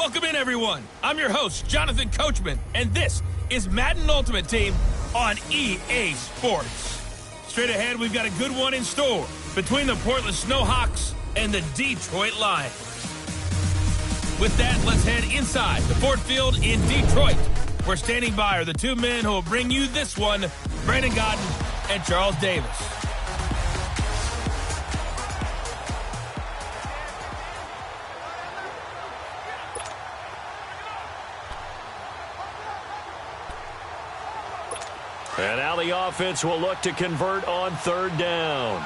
Welcome in, everyone. I'm your host, Jonathan Coachman, and this is Madden Ultimate Team on EA Sports. Straight ahead, we've got a good one in store between the Portland Snowhawks and the Detroit Lions. With that, let's head inside the Ford Field in Detroit. Where standing by are the two men who will bring you this one, Brandon Godden and Charles Davis. And now the offense will look to convert on third down.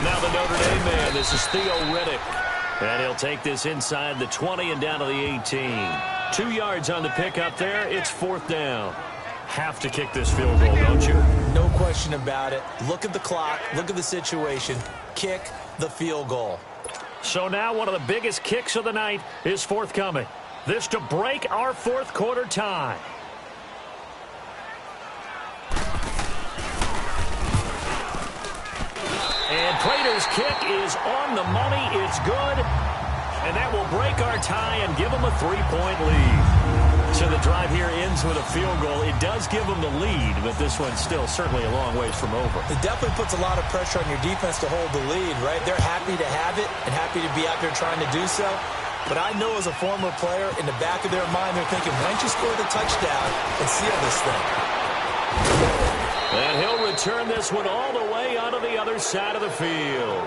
Now the Notre Dame man, this is Theo Riddick. And he'll take this inside the 20 and down to the 18. 2 yards on the pickup there. It's fourth down. Have to kick this field goal, don't you? No question about it. Look at the clock. Look at the situation. Kick the field goal. So now one of the biggest kicks of the night is forthcoming. This to break our fourth quarter tie. And Prater's kick is on the money. It's good. And that will break our tie and give them a 3-point lead. So the drive here ends with a field goal. It does give them the lead, but this one's still certainly a long ways from over. It definitely puts a lot of pressure on your defense to hold the lead, right? They're happy to have it and happy to be out there trying to do so. But I know as a former player, in the back of their mind, they're thinking, why don't you score the touchdown and seal this thing? And he'll return this one all the way onto the other side of the field.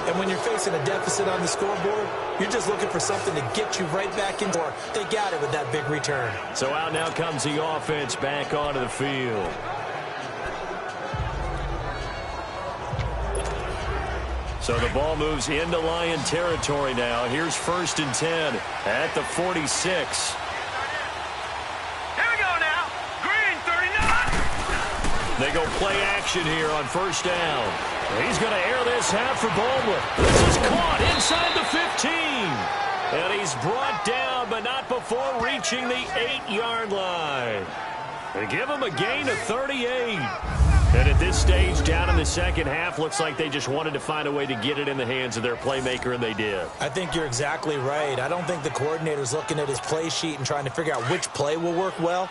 And when you're facing a deficit on the scoreboard, you're just looking for something to get you right back into it. They got it with that big return. So out now comes the offense back onto the field. So the ball moves into Lion territory now. Here's 1st and 10 at the 46. They go play action here on first down. He's going to air this out for Baldwin. This is caught inside the 15. And he's brought down, but not before reaching the 8-yard line. They give him a gain of 38. And at this stage, down in the second half, looks like they just wanted to find a way to get it in the hands of their playmaker, and they did. I think you're exactly right. I don't think the coordinator's looking at his play sheet and trying to figure out which play will work well.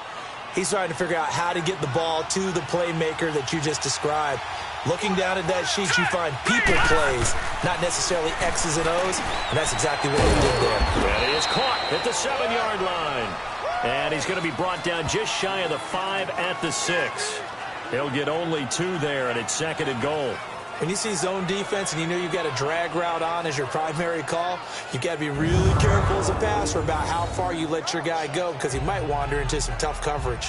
He's trying to figure out how to get the ball to the playmaker that you just described. Looking down at that sheet, you find people plays, not necessarily X's and O's, and that's exactly what he did there. And he is caught at the 7-yard line. And he's going to be brought down just shy of the 5 at the 6. He'll get only 2 there, and it's 2nd and goal. When you see zone defense and you know you've got a drag route on as your primary call, you've got to be really careful as a passer about how far you let your guy go because he might wander into some tough coverage.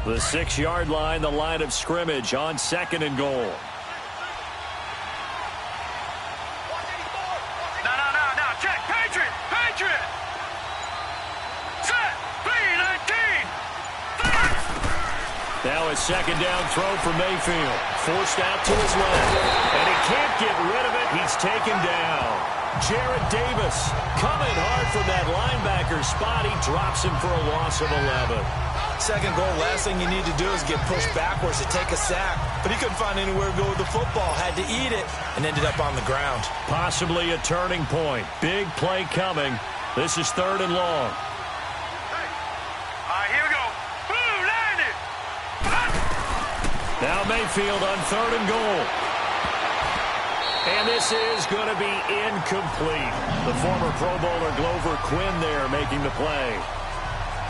The 6-yard line, the line of scrimmage on 2nd and goal. Now a 2nd down throw for Mayfield. Forced out to his left. And he can't get rid of it. He's taken down. Jarrett Davis coming hard from that linebacker spot. He drops him for a loss of 11. 2nd goal, last thing you need to do is get pushed backwards to take a sack. But he couldn't find anywhere to go with the football. Had to eat it and ended up on the ground. Possibly a turning point. Big play coming. This is 3rd and long. Now Mayfield on 3rd and goal. And this is going to be incomplete. The former Pro Bowler Glover Quinn there making the play.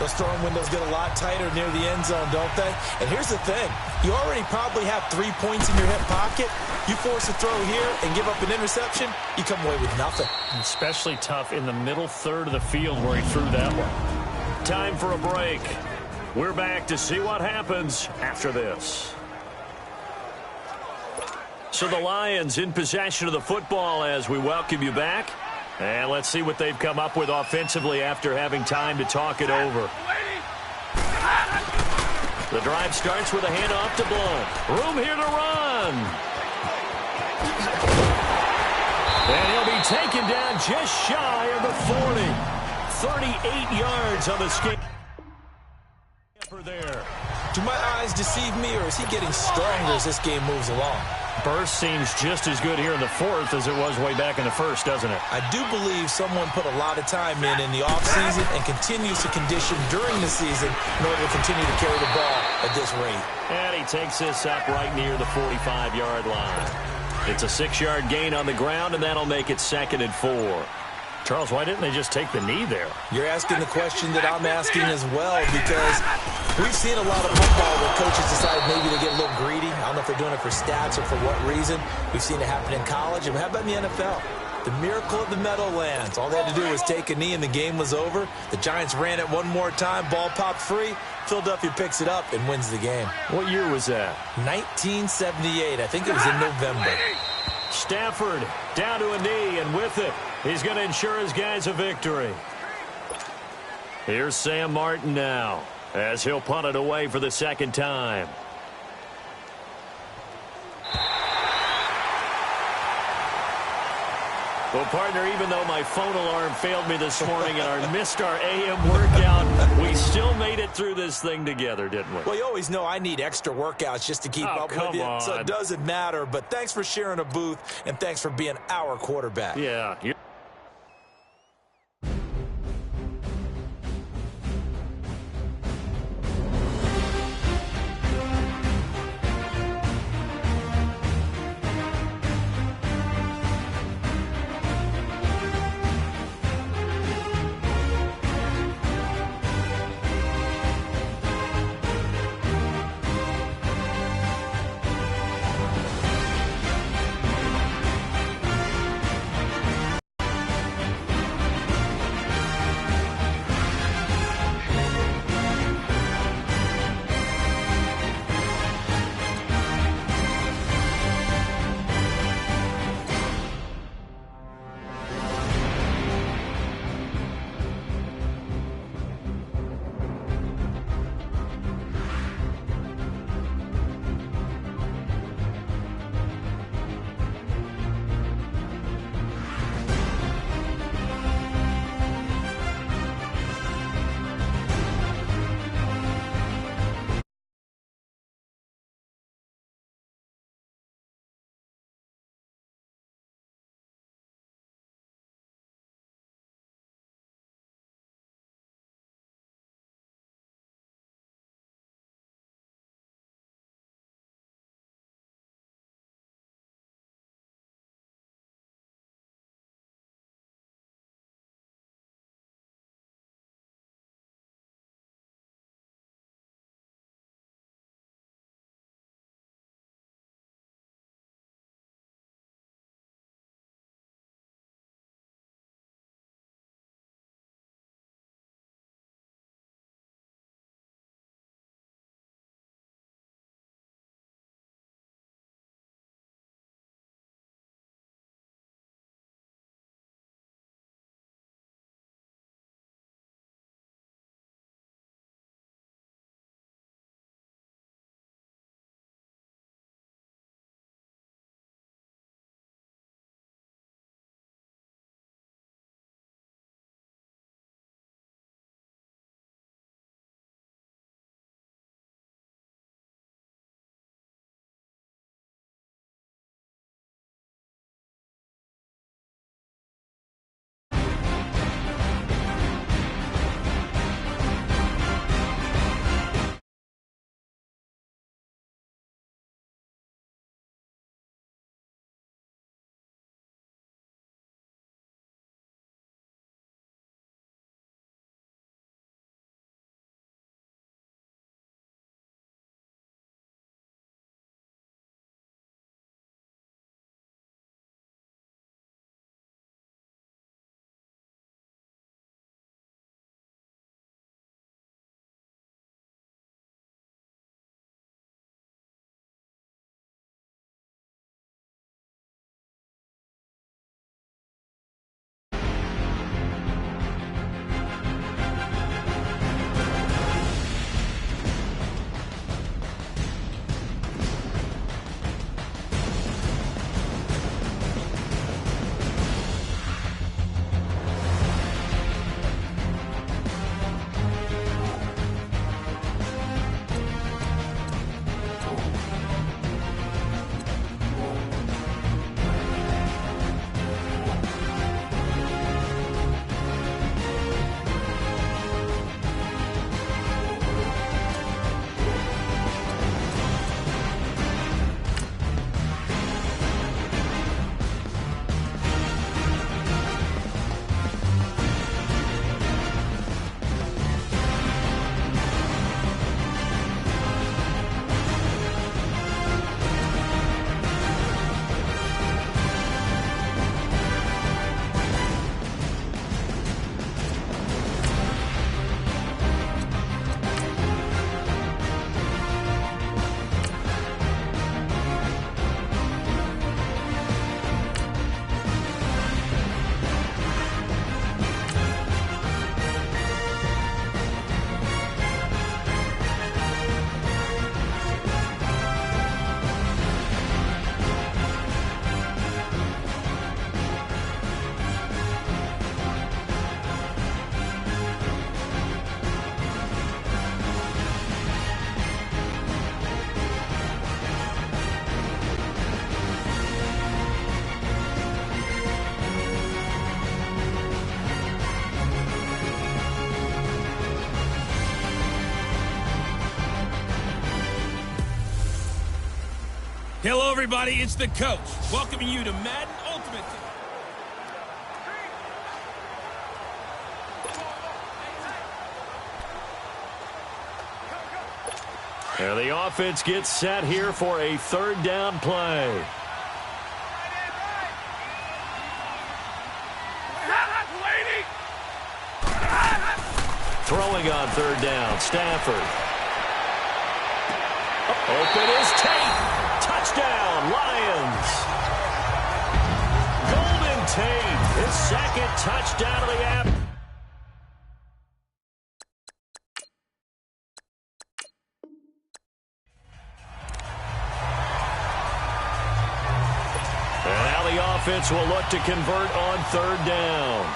Those throwing windows get a lot tighter near the end zone, don't they? And here's the thing. You already probably have 3 points in your hip pocket. You force a throw here and give up an interception, you come away with nothing. Especially tough in the middle third of the field where he threw that one. Time for a break. We're back to see what happens after this. So the Lions in possession of the football as we welcome you back. And let's see what they've come up with offensively after having time to talk it over. The drive starts with a handoff to Blount. Room here to run. And he'll be taken down just shy of the 40. 38 yards on the skate. There. Do my eyes deceive me, or is he getting stronger as this game moves along? Burst seems just as good here in the fourth as it was way back in the first, doesn't it? I do believe someone put a lot of time in the offseason and continues to condition during the season in order to continue to carry the ball at this rate. And he takes this up right near the 45-yard line. It's a 6-yard gain on the ground, and that'll make it 2nd and 4. Charles, why didn't they just take the knee there? You're asking the question that I'm asking as well, because we've seen a lot of football where coaches decide maybe they get a little greedy. I don't know if they're doing it for stats or for what reason. We've seen it happen in college, and how about in the NFL? The miracle of the Meadowlands. All they had to do was take a knee, and the game was over. The Giants ran it one more time. Ball popped free. Philadelphia picks it up and wins the game. What year was that? 1978. I think it was in November. Stafford down to a knee, and with it, he's going to ensure his guys a victory. Here's Sam Martin now, as he'll punt it away for the 2nd time. Well, partner, even though my phone alarm failed me this morning and missed our AM workout, we still made it through this thing together, didn't we? Well, you always know I need extra workouts just to keep up with you, so it doesn't matter. But thanks for sharing a booth, and thanks for being our quarterback. Yeah. Hello, everybody. It's the coach welcoming you to Madden Ultimate Team. And the offense gets set here for a third down play. Throwing on third down, Stafford. Open is Tate. Touchdown, Lions. Golden Tate, his second touchdown of the app. And now the offense will look to convert on third down.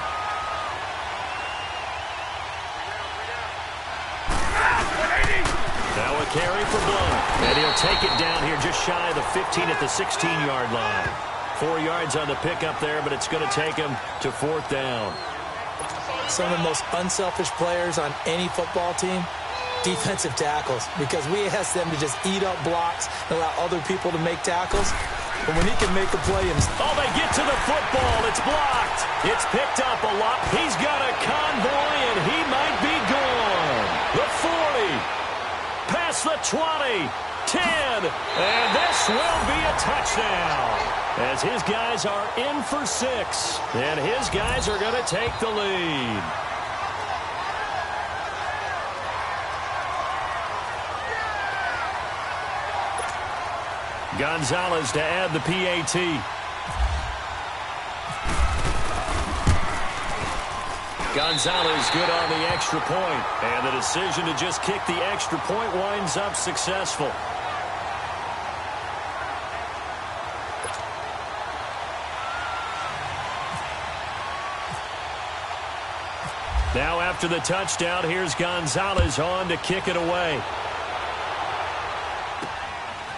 Now a carry for Blount. And he'll take it down here just shy of the 15 at the 16-yard line. 4 yards on the pickup there, but it's going to take him to fourth down. Some of the most unselfish players on any football team, defensive tackles, because we ask them to just eat up blocks and allow other people to make tackles. But when he can make a play Oh, they get to the football. It's blocked. It's picked up a lot. He's got a convoy, and he might be gone. The 40. Past the 20, 10, and this will be a touchdown. As his guys are in for 6, and his guys are going to take the lead. Gonzalez to add the PAT. Gonzalez good on the extra point, and the decision to just kick the extra point winds up successful. Now after the touchdown, here's Gonzalez on to kick it away.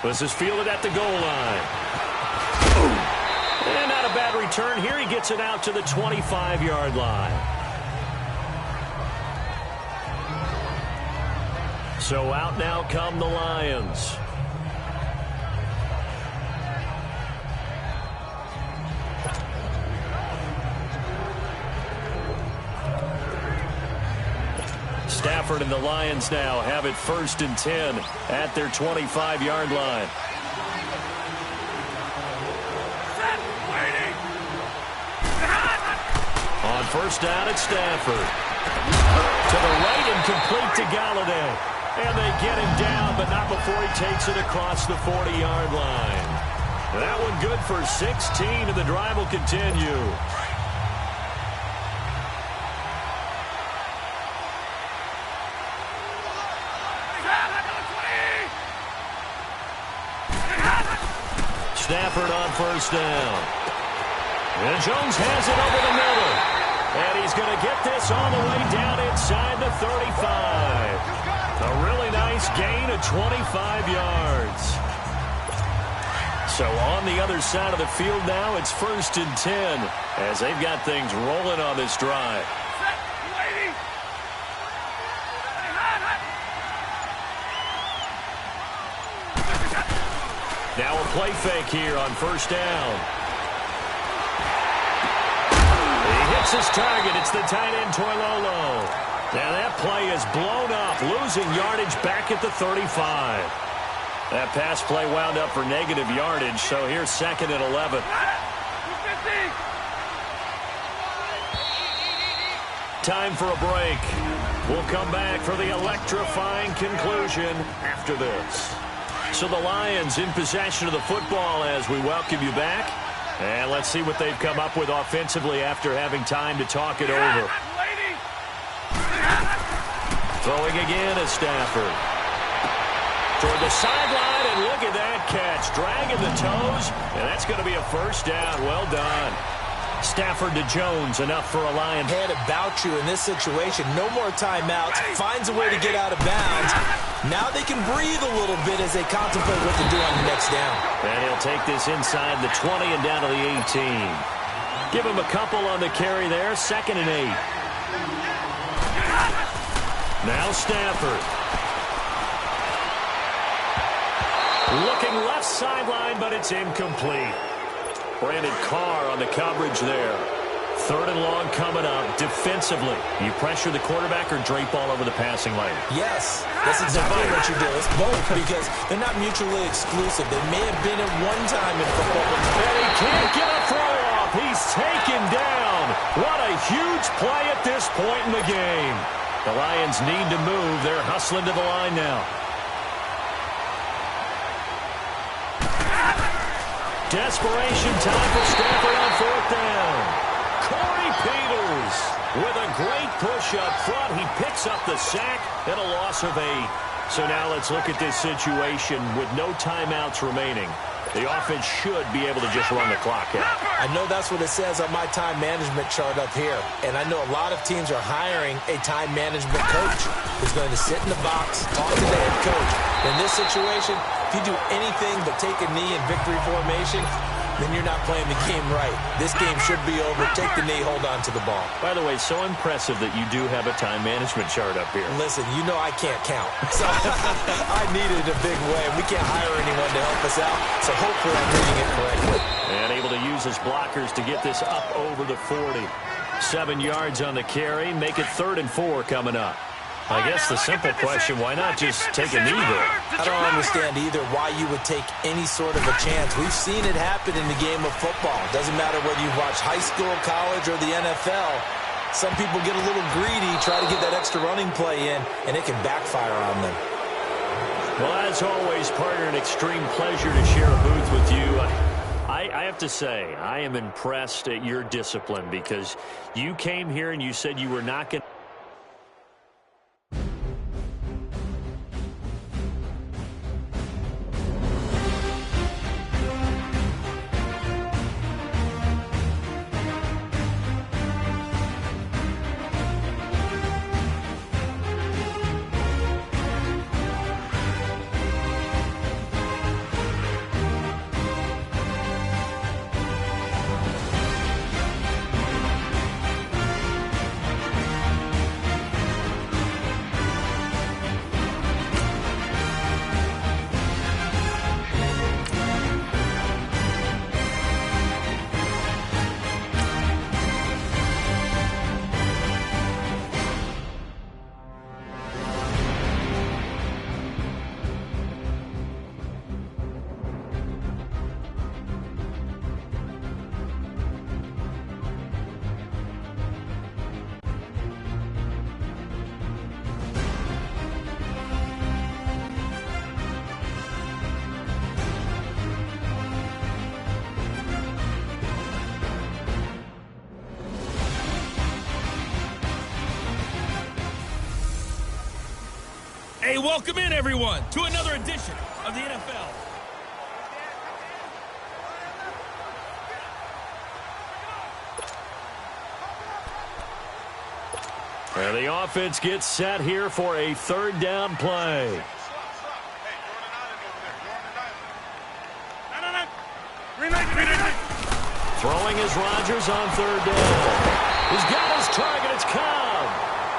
This is fielded at the goal line. And not a bad return here. He gets it out to the 25-yard line. So out now come the Lions. Stafford and the Lions now have it 1st and 10 at their 25-yard line. On first down, it's Stafford. To the right and complete to Galladay. And they get him down, but not before he takes it across the 40-yard line. That one good for 16, and the drive will continue. Stafford on first down. And Jones has it over the middle. And he's going to get this all the way down inside the 35. A really nice gain of 25 yards. So on the other side of the field now, it's 1st and 10 as they've got things rolling on this drive. Now a play fake here on first down. He hits his target. It's the tight end, Toilolo. Now that play is blown up, losing yardage back at the 35. That pass play wound up for negative yardage, so here's 2nd and 11. Time for a break. We'll come back for the electrifying conclusion after this. So the Lions in possession of the football as we welcome you back. And let's see what they've come up with offensively after having time to talk it over. Throwing again is Stafford. Toward the sideline, and look at that catch. Dragging the toes, and that's going to be a first down. Well done. Stafford to Jones, enough for a Lion. Had about you in this situation. No more timeouts. Finds a way to get out of bounds. Now they can breathe a little bit as they contemplate what to do on the next down. And he'll take this inside the 20 and down to the 18. Give him a couple on the carry there. 2nd and 8. Now Stafford. Looking left sideline, but it's incomplete. Brandon Carr on the coverage there. 3rd and long coming up. Defensively, you pressure the quarterback or drape all over the passing lane? Yes, that's exactly what you do. It's both because they're not mutually exclusive. They may have been at one time in football, but he can't get a throw off. He's taken down. What a huge play at this point in the game. The Lions need to move. They're hustling to the line now. Desperation time for Stafford on 4th down. Corey Peters with a great push up front. He picks up the sack and a loss of 8. So now let's look at this situation with no timeouts remaining. The offense should be able to just run the clock out. I know that's what it says on my time management chart up here. And I know a lot of teams are hiring a time management coach who's going to sit in the box, talk to the head coach. In this situation, if you do anything but take a knee in victory formation, then you're not playing the game right. This game should be over. Take the knee, hold on to the ball. By the way, so impressive that you do have a time management chart up here. Listen, you know I can't count. So I need it a big way. We can't hire anyone to help us out. So hopefully I'm reading it correctly. And able to use his blockers to get this up over the 40. 7 yards on the carry. Make it 3rd and 4 coming up. I guess the simple question, why not just take a knee there? I don't understand either why you would take any sort of a chance. We've seen it happen in the game of football. Doesn't matter whether you watch high school, college, or the NFL. Some people get a little greedy, try to get that extra running play in, and it can backfire on them. Well, as always, partner, an extreme pleasure to share a booth with you. I have to say, I am impressed at your discipline because you came here and you said you were not going to. Hey, welcome in, everyone, to another edition of the NFL. And the offense gets set here for a 3rd down play. Throwing is Rodgers on 3rd down. He's got his target. It's Cobb.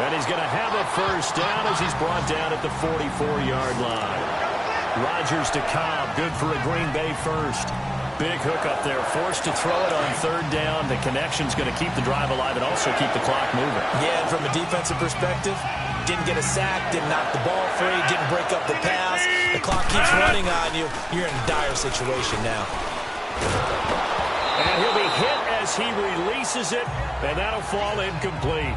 And he's going to have a 1st down as he's brought down at the 44-yard line. Rodgers to Cobb. Good for a Green Bay 1st. Big hook up there. Forced to throw it on 3rd down. The connection's going to keep the drive alive and also keep the clock moving. Yeah, and from a defensive perspective, didn't get a sack, didn't knock the ball free, didn't break up the pass. The clock keeps running on you. You're in a dire situation now. And he'll be hit as he releases it, and that'll fall incomplete.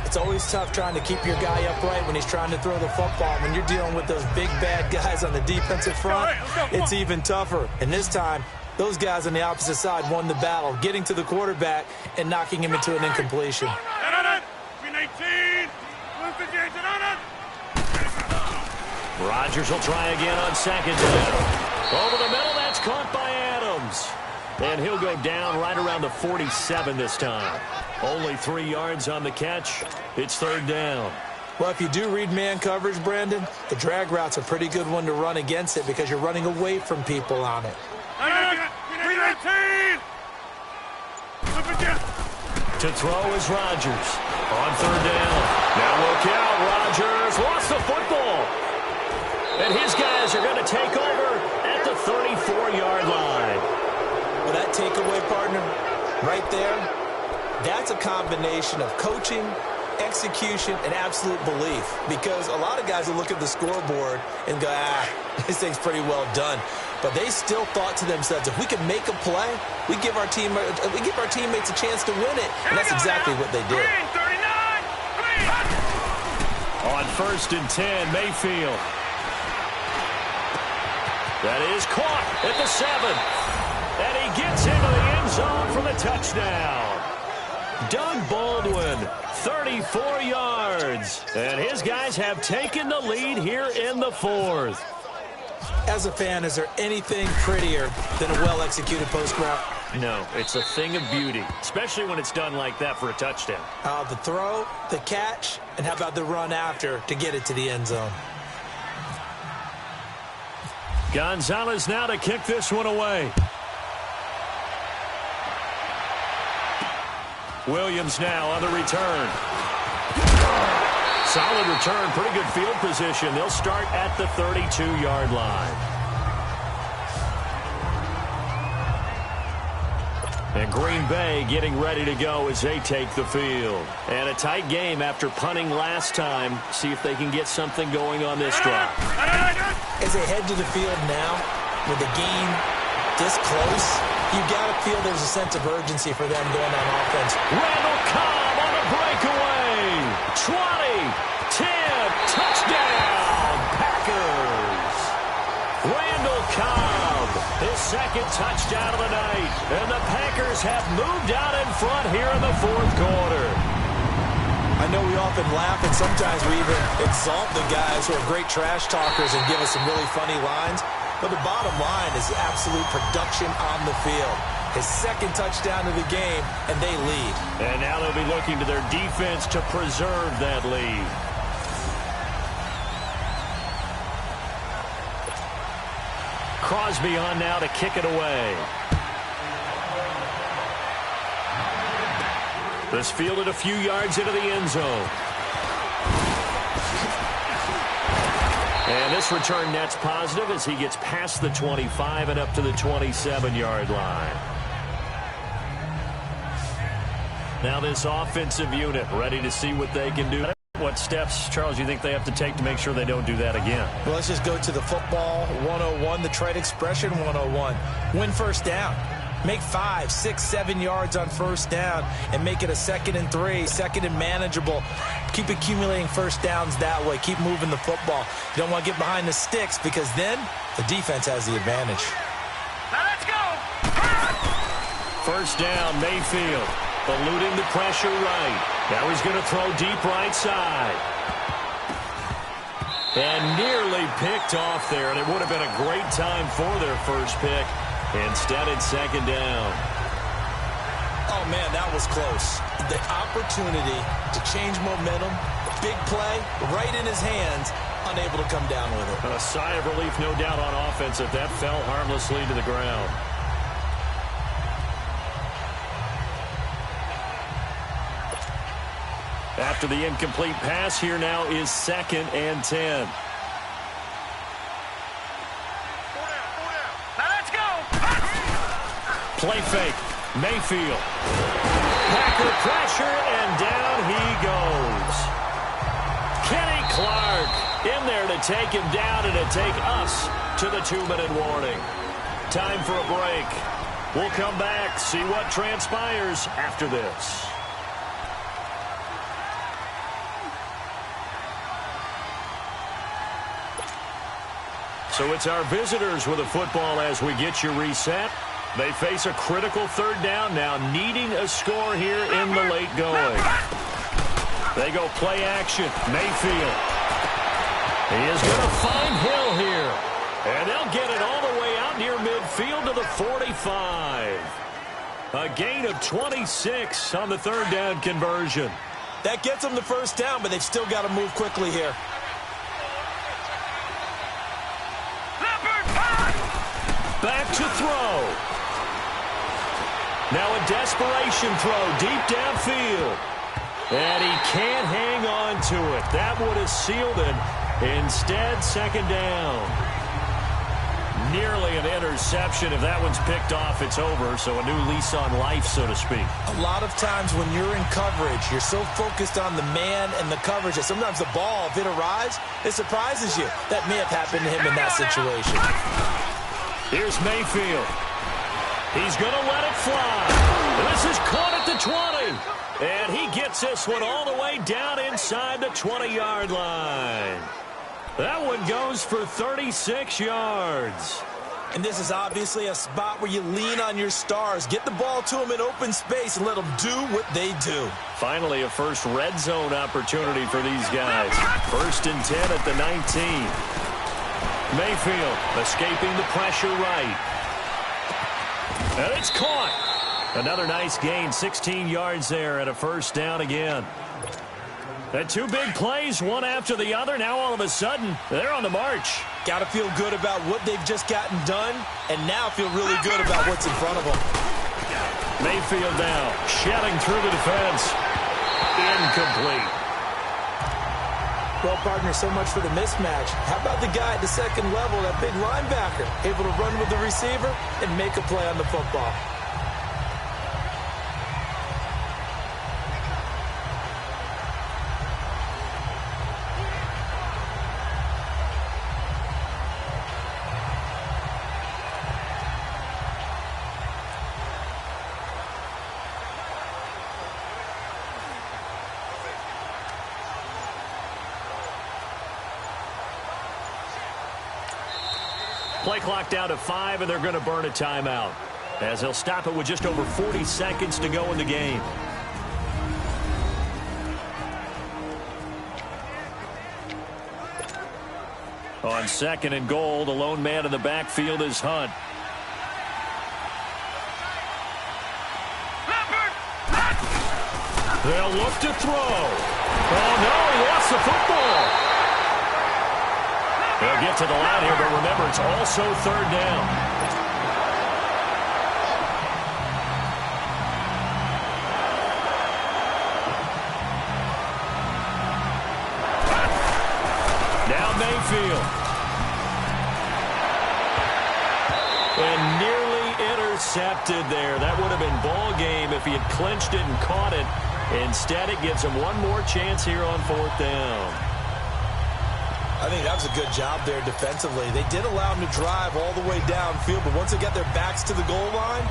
It's always tough trying to keep your guy upright when he's trying to throw the football. When you're dealing with those big, bad guys on the defensive front, it's even tougher. And this time, those guys on the opposite side won the battle, getting to the quarterback and knocking him into an incompletion. Rodgers will try again on 2nd down. Over the middle, that's caught by Adams. And he'll go down right around the 47 this time. Only 3 yards on the catch. It's 3rd down. Well, if you do read man coverage, Brandon, the drag route's a pretty good one to run against it because you're running away from people on it. To throw is Rodgers on 3rd down. Now look out, Rodgers lost the football. And his guys are going to take over partner, right there, that's a combination of coaching, execution, and absolute belief. Because a lot of guys will look at the scoreboard and go, this thing's pretty well done. But they still thought to themselves, if we can make a play, we give our teammates a chance to win it. And that's exactly what they did. On 1st and 10, Mayfield. That is caught at the 7. And he gets into the end zone for the touchdown. Doug Baldwin, 34 yards. And his guys have taken the lead here in the 4th. As a fan, is there anything prettier than a well-executed post route? No, it's a thing of beauty, especially when it's done like that for a touchdown. The throw, the catch, and how about the run after to get it to the end zone? Gonzalez now to kick this one away. Williams now on the return. Solid return, pretty good field position. They'll start at the 32-yard line. And Green Bay getting ready to go as they take the field. And a tight game after punting last time. See if they can get something going on this drive. As they head to the field now, with the game this close, you've got to feel there's a sense of urgency for them going on offense. Randall Cobb on a breakaway. 20, 10, touchdown, Packers. Randall Cobb, his 2nd touchdown of the night. And the Packers have moved out in front here in the 4th quarter. I know we often laugh, and sometimes we even exalt the guys who are great trash talkers and give us some really funny lines. But the bottom line is absolute production on the field. His 2nd touchdown of the game, and they lead. And now they'll be looking to their defense to preserve that lead. Crosby on now to kick it away. This fielded a few yards into the end zone. And this return net's positive as he gets past the 25 and up to the 27-yard line. Now this offensive unit ready to see what they can do. What steps, Charles, you think they have to take to make sure they don't do that again? Well, let's just go to the football 101, the trade expression 101. Win first down. Make 5, 6, 7 yards on first down and make it a 2nd and 3, 2nd and manageable. Keep accumulating first downs that way. Keep moving the football. You don't want to get behind the sticks because then the defense has the advantage. Now let's go. First down, Mayfield. Eluding the pressure right. Now he's going to throw deep right side. And nearly picked off there, and it would have been a great time for their first pick. Instead, it's 2nd down. Oh, man, that was close. The opportunity to change momentum, big play, right in his hands, unable to come down with it. And a sigh of relief, no doubt, on offense if that fell harmlessly to the ground. After the incomplete pass, here now is 2nd and 10. Play fake. Mayfield. Packer pressure, and down he goes. Kenny Clark in there to take him down and to take us to the 2-minute warning. Time for a break. We'll come back, see what transpires after this. So it's our visitors with the football as we get you reset. They face a critical 3rd down now, needing a score here in the late going. They go play action. Mayfield. He is going to find Hill here. And they'll get it all the way out near midfield to the 45. A gain of 26 on the 3rd down conversion. That gets them the first down, but they've still got to move quickly here. Back to throw. Now a desperation throw deep downfield. And he can't hang on to it. That would have sealed it. Instead, 2nd down. nearly an interception. If that one's picked off, it's over. So a new lease on life, so to speak. A lot of times when you're in coverage, you're so focused on the man and the coverage that sometimes the ball, if it arrives, it surprises you. That may have happened to him in that situation. Here's Mayfield. He's going to let it fly. This is caught at the 20. And he gets this one all the way down inside the 20-yard line. That one goes for 36 yards. And this is obviously a spot where you lean on your stars. Get the ball to them in open space and let them do what they do. Finally, a first red zone opportunity for these guys. 1st and 10 at the 19. Mayfield escaping the pressure right. And it's caught. Another nice gain, 16 yards there and a first down again. And 2 big plays, one after the other. Now all of a sudden, they're on the march. Got to feel good about what they've just gotten done, and now feel really good about what's in front of them. Mayfield now, shedding through the defense. Incomplete. Well, partner, so much for the mismatch. How about the guy at the second level, that big linebacker, able to run with the receiver and make a play on the football? Play clock down to 5, and they're going to burn a timeout, as they'll stop it with just over 40 seconds to go in the game. On 2nd and goal, the lone man in the backfield is Hunt. They'll look to throw. Oh, no, he lost the football. They'll get to the line here, but remember, it's also 3rd down. Now Mayfield. And nearly intercepted there. That would have been ball game if he had clinched it and caught it. Instead, it gives him one more chance here on 4th down. I think that was a good job there defensively. They did allow them to drive all the way downfield, but once they got their backs to the goal line,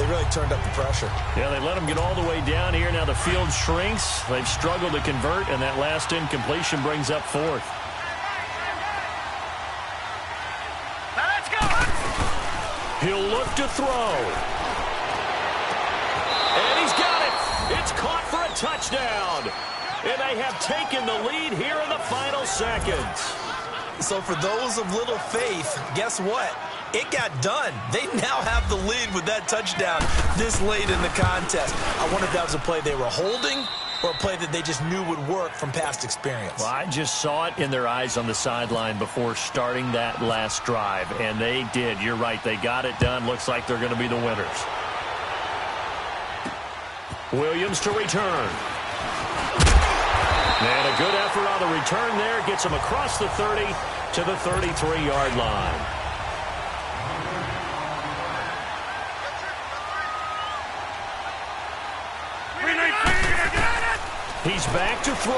they really turned up the pressure. Yeah, they let them get all the way down here. Now the field shrinks. They've struggled to convert, and that last incompletion brings up 4th. Now let's go. He'll look to throw. And he's got it. It's caught for a touchdown. And they have taken the lead here in the final seconds. So for those of little faith, guess what? It got done. They now have the lead with that touchdown this late in the contest. I wonder if that was a play they were holding or a play that they just knew would work from past experience. Well, I just saw it in their eyes on the sideline before starting that last drive, and they did. You're right. They got it done. Looks like they're going to be the winners. Williams to return. And a good effort on the return there. Gets him across the 30 to the 33-yard line. He's back to throw.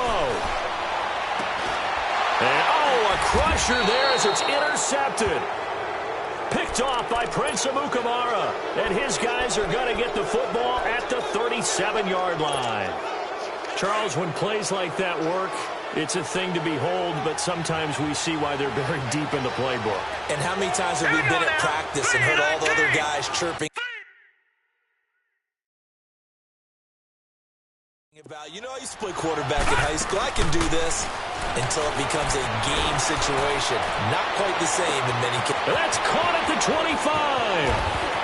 And, oh, a crusher there as it's intercepted. Picked off by Prince Amukamara. And his guys are going to get the football at the 37-yard line. Charles, when plays like that work, it's a thing to behold, but sometimes we see why they're buried deep in the playbook. And how many times have we been at practice and heard all the other guys chirping about, you know, I used to play quarterback in high school, I can do this, until it becomes a game situation. Not quite the same in many cases. That's caught at the 25.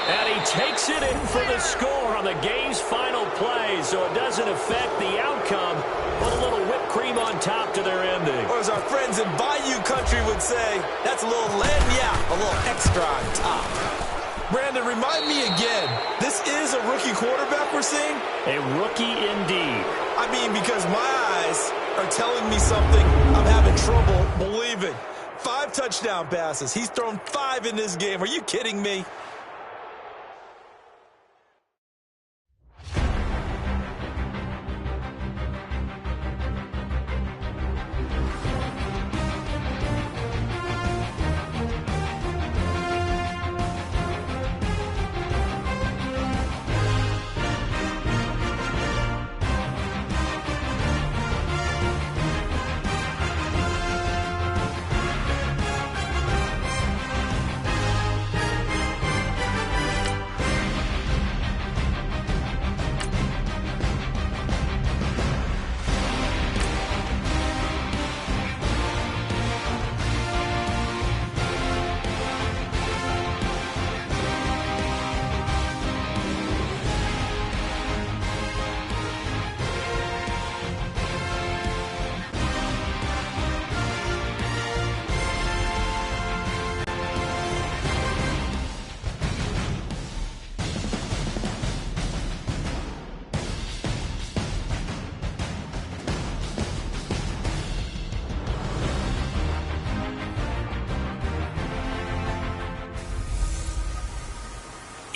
And he takes it in for the score on the game's final play, so it doesn't affect the outcome. Put a little whipped cream on top to their ending. Or as our friends in Bayou Country would say, that's a little a little extra on top. Brandon, remind me again, this is a rookie quarterback we're seeing? A rookie indeed. I mean, because my eyes are telling me something I'm having trouble believing. 5 touchdown passes. He's thrown 5 in this game. Are you kidding me?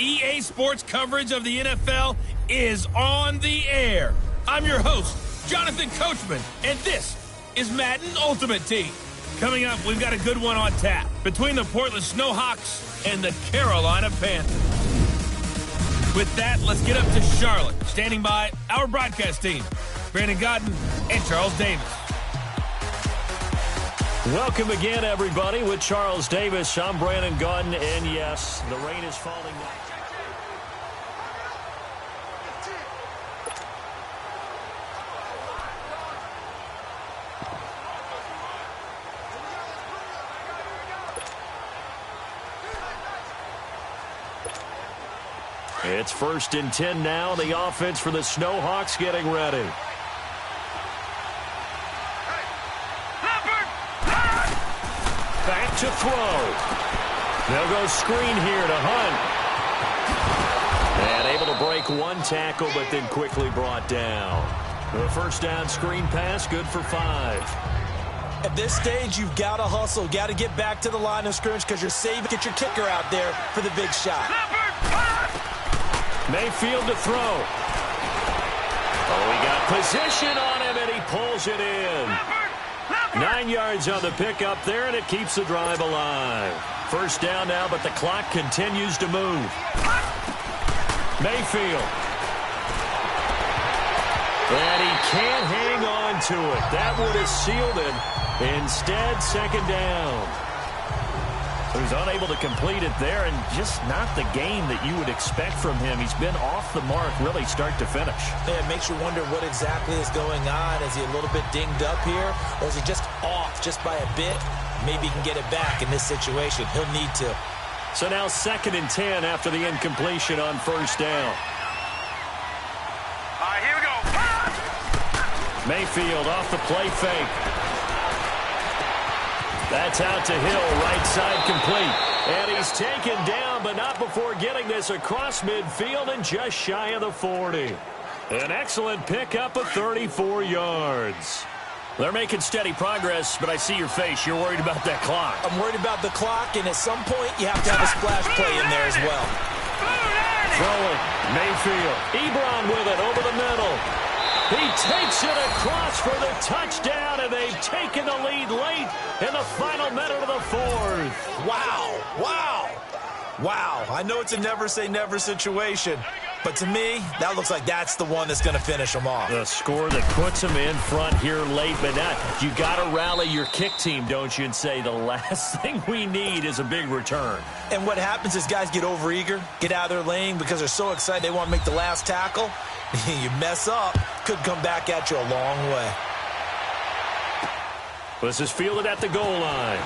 EA Sports coverage of the NFL is on the air. I'm your host, Jonathan Coachman, and this is Madden Ultimate Team. Coming up, we've got a good one on tap between the Portland Snowhawks and the Carolina Panthers. With that, let's get up to Charlotte. Standing by, our broadcast team, Brandon Godden and Charles Davis. Welcome again, everybody, with Charles Davis. I'm Brandon Godden, and yes, the rain is falling now. It's 1st and 10 now. The offense for the Snowhawks getting ready. Back to throw. They'll go screen here to Hunt. And able to break one tackle, but then quickly brought down. The first down screen pass, good for 5. At this stage, you've got to hustle. Got to get back to the line of scrimmage because you're saving. Get your kicker out there for the big shot. Mayfield to throw. Oh, he got position on him, and he pulls it in. 9 yards on the pickup there, and it keeps the drive alive. First down now, but the clock continues to move. Mayfield. And he can't hang on to it. That would have sealed it. Instead, second down. He was unable to complete it there, and just not the game that you would expect from him. He's been off the mark really start to finish. Yeah, it makes you wonder what exactly is going on. Is he a little bit dinged up here, or is he just off just by a bit? Maybe he can get it back in this situation. He'll need to. So now 2nd and 10 after the incompletion on first down. All right, here we go. Mayfield off the play fake. That's out to Hill, right side complete. And he's taken down, but not before getting this across midfield and just shy of the 40. An excellent pickup of 34 yards. They're making steady progress, but I see your face. You're worried about that clock. I'm worried about the clock, and at some point, you have to have a splash play in there as well. Throwing, Mayfield. Ebron with it over the middle. He takes it across for the touchdown, and they've taken the lead late in the final minute of the 4th. Wow, wow, wow. I know it's a never-say-never situation, but to me, that looks like that's the one that's going to finish them off. The score that puts them in front here late, but now you got to rally your kick team, don't you, and say the last thing we need is a big return. And what happens is guys get overeager, get out of their lane because they're so excited they want to make the last tackle. You mess up, could come back at you a long way. This is fielded at the goal line.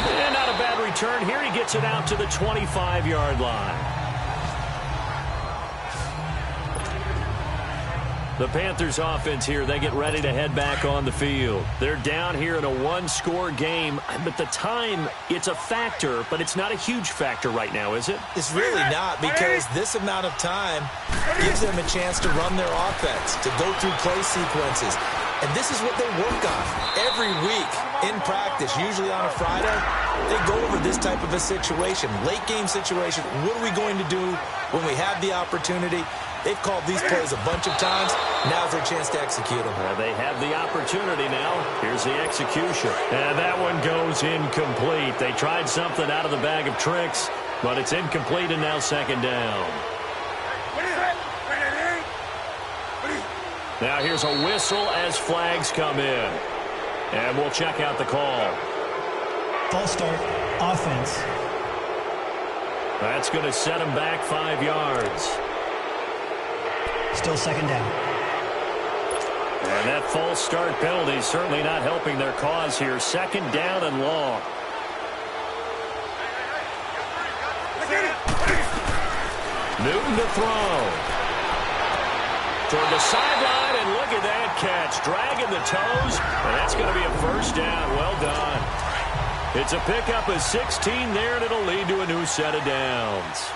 And not a bad return here. He gets it out to the 25-yard line. The Panthers offense here, they get ready to head back on the field. They're down here in a one-score game, but the time, it's a factor, but it's not a huge factor right now, is it? It's really not, because this amount of time gives them a chance to run their offense, to go through play sequences. And this is what they work on every week in practice, usually on a Friday. They go over this type of a situation, late game situation. What are we going to do when we have the opportunity? They've called these plays a bunch of times. Now's their chance to execute them. They have the opportunity now. Here's the execution. And that one goes incomplete. They tried something out of the bag of tricks, but it's incomplete and now second down. Now here's a whistle as flags come in. And we'll check out the call. False start, offense. That's going to set him back 5 yards. Still second down. And that false start penalty is certainly not helping their cause here. Second down and long. Newton to throw. Toward the sideline, and look at that catch. Dragging the toes, and that's going to be a first down. Well done. It's a pickup of 16 there, and it'll lead to a new set of downs.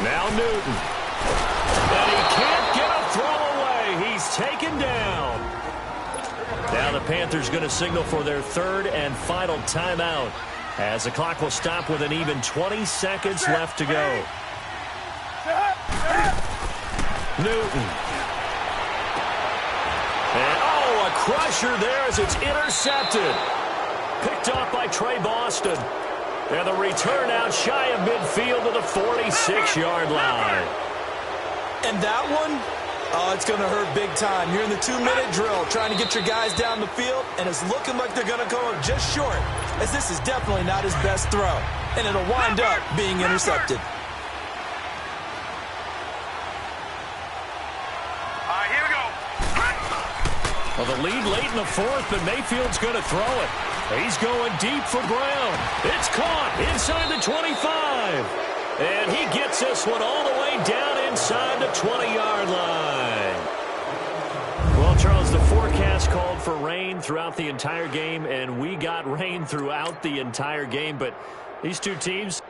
Now Newton. And he can't get a throw away. He's taken down. Now the Panthers going to signal for their third and final timeout, as the clock will stop with an even 20 seconds left to go. Newton. And, a crusher there as it's intercepted. Picked off by Trey Boston. And the return out shy of midfield to the 46-yard line. And that one, it's going to hurt big time. You're in the 2-minute drill trying to get your guys down the field, and it's looking like they're going to come up just short, as this is definitely not his best throw, and it'll wind up being intercepted. Here we go. Well, the lead late in the fourth, but Mayfield's going to throw it. He's going deep for Brown. It's caught inside the 25. And he gets this one all the way down inside the 20-yard line. Well, Charles, the forecast called for rain throughout the entire game, and we got rain throughout the entire game. But these two teams...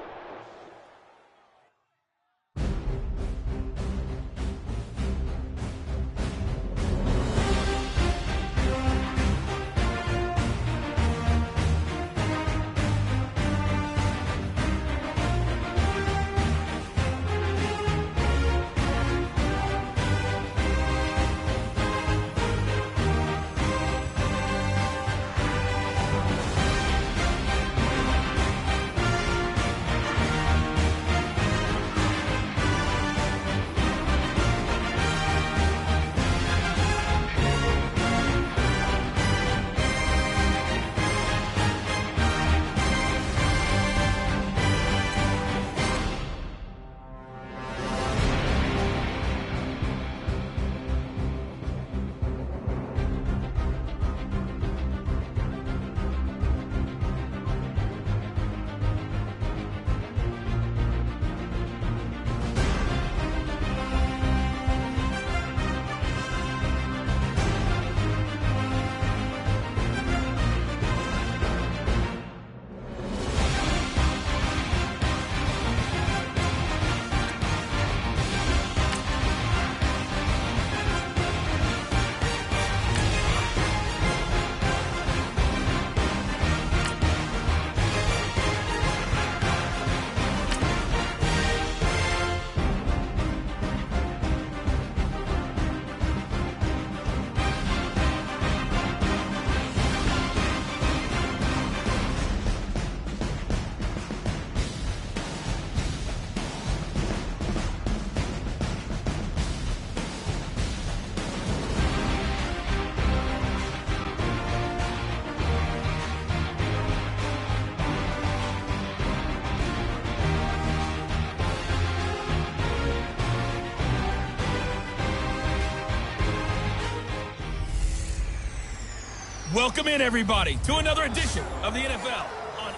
Welcome in, everybody, to another edition of the NFL on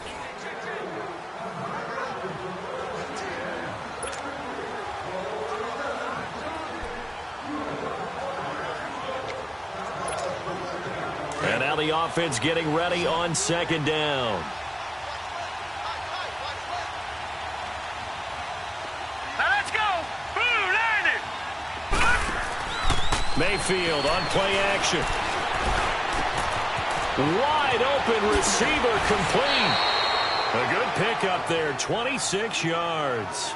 And now the offense getting ready on second down. Now let's go. Boom. Mayfield on play action. Wide open receiver complete. A good pickup there, 26 yards.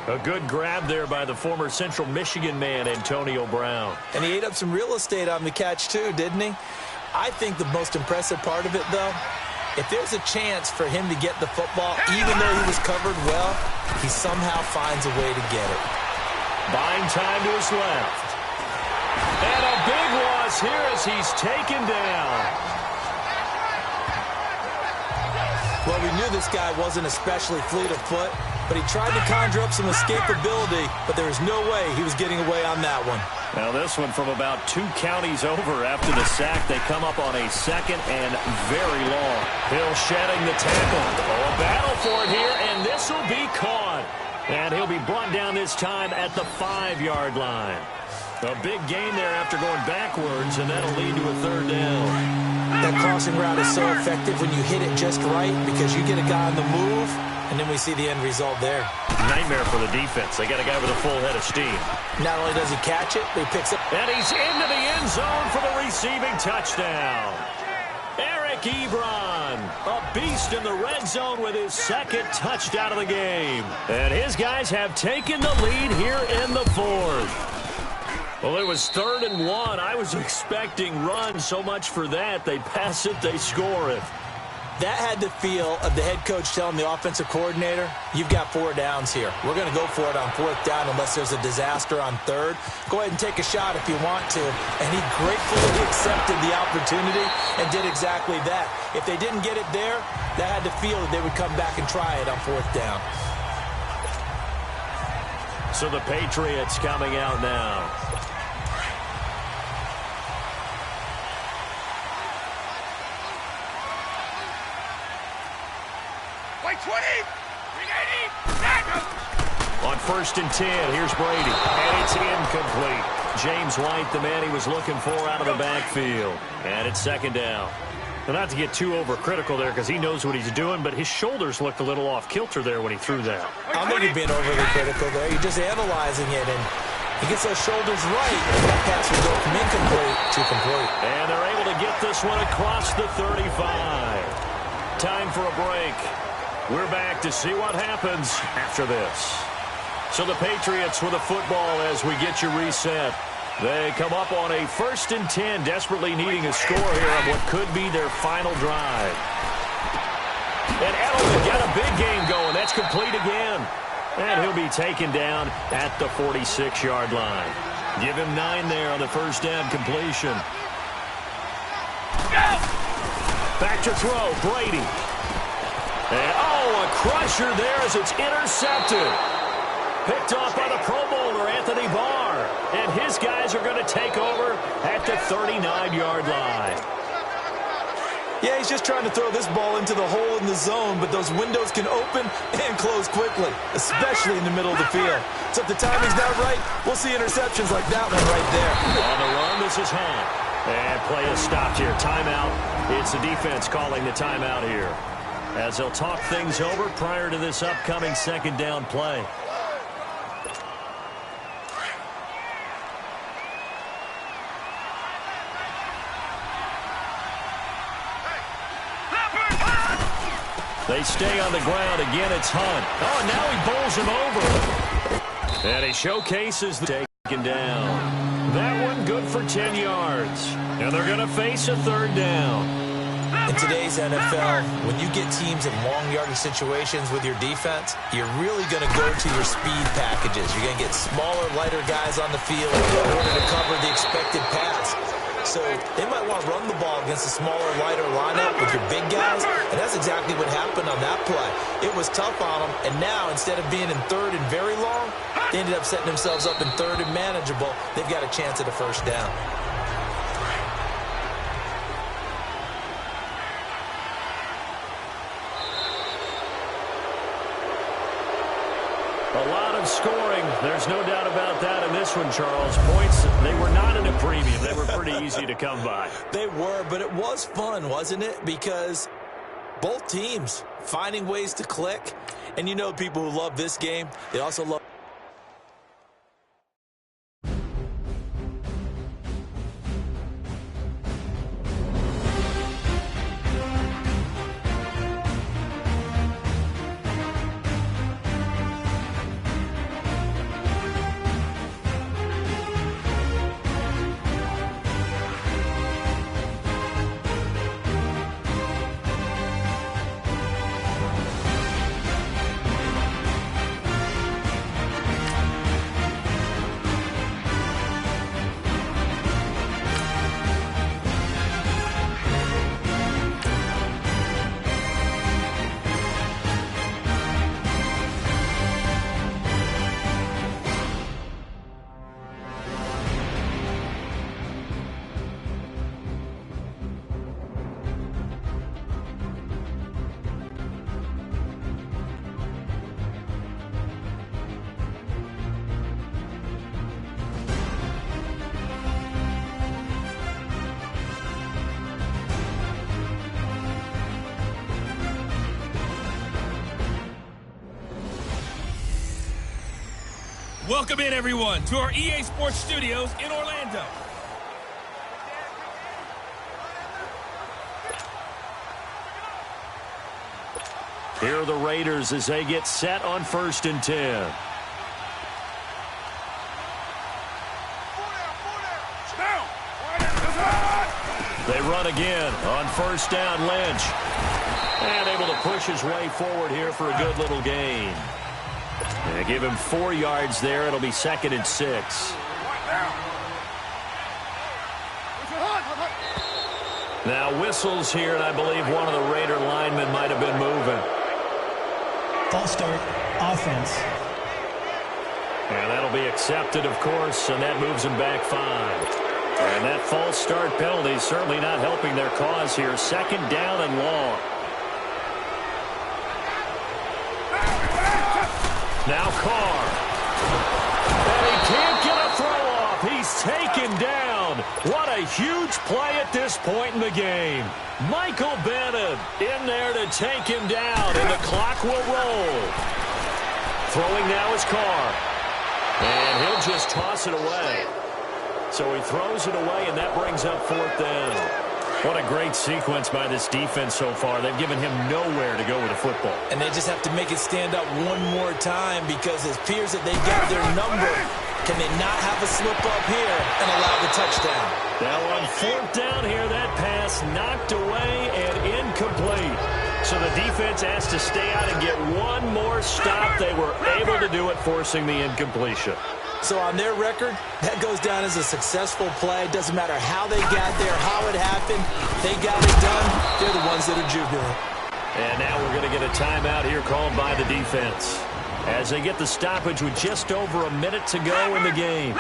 A good grab there by the former Central Michigan man, Antonio Brown. And he ate up some real estate on the catch too, didn't he? I think the most impressive part of it, though, if there's a chance for him to get the football, even though he was covered well, he somehow finds a way to get it. Buying time to his left. And a big loss here as he's taken down. Well, we knew this guy wasn't especially fleet of foot, but he tried to conjure up some escapability, but there was no way he was getting away on that one. Now this one from about 2 counties over after the sack. They come up on a second and very long. Hill shedding the tackle. Oh, a battle for it here, and this will be caught. And he'll be brought down this time at the 5-yard line. A big gain there after going backwards, and that'll lead to a 3rd down. That crossing route is so effective when you hit it just right because you get a guy on the move, and then we see the end result there. Nightmare for the defense. They got a guy with a full head of steam. Not only does he catch it, but he picks up. And he's into the end zone for the receiving touchdown. Eric Ebron, a beast in the red zone with his 2nd touchdown of the game. And his guys have taken the lead here in the 4th. Well, it was 3rd and 1. I was expecting run. So much for that. They pass it, they score it. That had the feel of the head coach telling the offensive coordinator, you've got 4 downs here. We're going to go for it on 4th down unless there's a disaster on 3rd. Go ahead and take a shot if you want to. And he gratefully accepted the opportunity and did exactly that. If they didn't get it there, that had the feel that they would come back and try it on 4th down. So the Patriots coming out now. On 1st and 10, here's Brady. And it's incomplete. James White, the man he was looking for out of the backfield. And it's 2nd down. Now, not to get too overcritical there because he knows what he's doing, but his shoulders looked a little off kilter there when he threw that. I don't think he's being overly critical there. You're just analyzing it, and he gets those shoulders right, and that pass will go from incomplete to complete. And they're able to get this one across the 35. Time for a break. We're back to see what happens after this. So the Patriots with a football as we get you reset. They come up on a 1st and 10, desperately needing a score here on what could be their final drive. And Edelman got a big game going. That's complete again. And he'll be taken down at the 46-yard line. Give him 9 there on the 1st down completion. Back to throw, Brady. And, oh, a crusher there as it's intercepted. Picked off by the Pro Bowler, Anthony Barr. And his guys are going to take over at the 39-yard line. Yeah, he's just trying to throw this ball into the hole in the zone, but those windows can open and close quickly, especially in the middle of the field. So if the timing's not right, we'll see interceptions like that one right there. On the run, this is Hunt. And play is stopped here. Timeout. It's the defense calling the timeout here, as they'll talk things over prior to this upcoming 2nd down play. They stay on the ground. Again, it's Hunt. Oh, and now he bowls him over. And he showcases the taken down. That one good for 10 yards. And they're going to face a 3rd down. In today's NFL, when you get teams in long yardage situations with your defense, you're really going to go to your speed packages. You're going to get smaller, lighter guys on the field in order to cover the expected pass. So they might want to run the ball against a smaller, lighter lineup with your big guys, and that's exactly what happened on that play. It was tough on them, and now instead of being in 3rd and very long, they ended up setting themselves up in 3rd and manageable. They've got a chance at a 1st down. A lot of scoring. There's no doubt about that in this one, Charles. Points, they were not in a premium. They were pretty easy to come by. They were, but it was fun, wasn't it? Because both teams finding ways to click. And you know people who love this game, they also love Welcome in, everyone, to our EA Sports Studios in Orlando. Here are the Raiders as they get set on 1st and 10. They run again on 1st down. Lynch. And able to push his way forward here for a good little gain. And give him 4 yards there. It'll be 2nd and 6. Now whistles here, and I believe one of the Raider linemen might have been moving. False start, offense. And that'll be accepted, of course, and that moves him back 5. And that false start penalty is certainly not helping their cause here. 2nd down and long. Now Carr. And he can't get a throw off. He's taken down. What a huge play at this point in the game. Michael Bennett in there to take him down, and the clock will roll. Throwing now is Carr. And he'll just toss it away. So he throws it away, and that brings up 4th down. What a great sequence by this defense so far. They've given him nowhere to go with the football. And they just have to make it stand up one more time because it appears that they got their number. Can they not have a slip up here and allow the touchdown? Now on 4th down here, that pass knocked away and incomplete. So the defense has to stay out and get one more stop. They were able to do it, forcing the incompletion. So on their record, that goes down as a successful play. Doesn't matter how they got there, how it happened. They got it done. They're the ones that are jubilant. And now we're going to get a timeout here called by the defense as they get the stoppage with just over a minute to go in the game.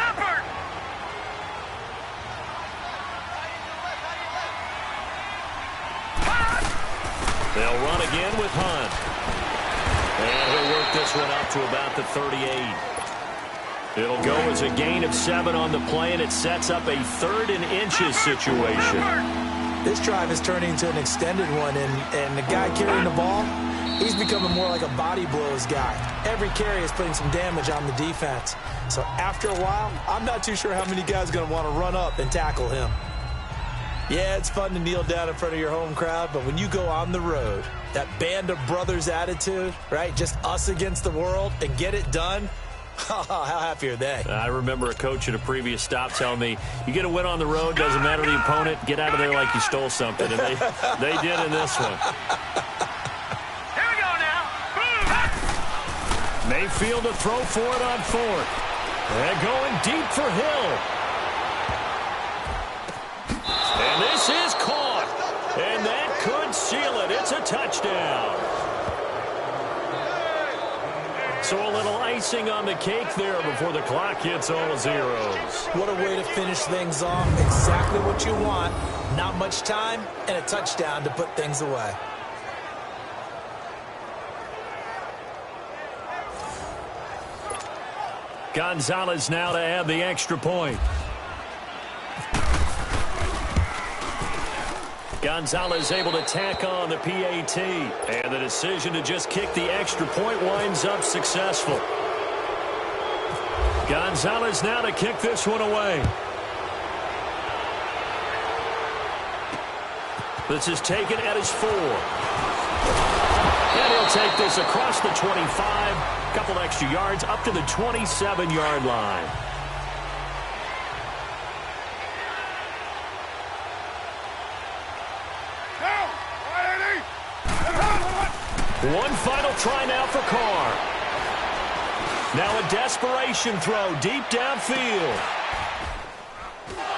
They'll run again with Hunt. And he'll work this one up to about the 38. It'll go as a gain of 7 on the play, and it sets up a 3rd and inches situation. This drive is turning into an extended one, and the guy carrying the ball, he's becoming more like a body blows guy. Every carry is putting some damage on the defense. So after a while, I'm not too sure how many guys are going to want to run up and tackle him. Yeah, it's fun to kneel down in front of your home crowd, but when you go on the road, that band of brothers attitude, right, just us against the world, and get it done, how happy are they? I remember a coach at a previous stop telling me, you get a win on the road, doesn't matter the opponent, get out of there like you stole something. And they did in this one. Here we go now. Mayfield to throw for it on 4th. And going deep for Hill. And this is caught. And that could seal it. It's a touchdown. So a little icing on the cake there before the clock hits all zeros. What a way to finish things off. Exactly what you want. Not much time and a touchdown to put things away. Gonzalez now to add the extra point. Gonzalez able to tack on the PAT. And the decision to just kick the extra point winds up successful. Gonzalez now to kick this one away. This is taken at his 4. And he'll take this across the 25. Couple extra yards up to the 27-yard line. One final try now for Carr. Now a desperation throw deep downfield.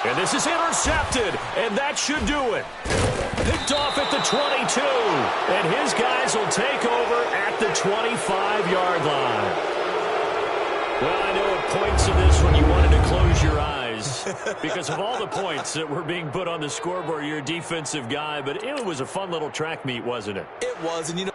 And this is intercepted, and that should do it. Picked off at the 22, and his guys will take over at the 25-yard line. Well, I know at points in this one you wanted to close your eyes because of all the points that were being put on the scoreboard. You're a defensive guy, but it was a fun little track meet, wasn't it? It was, and you know,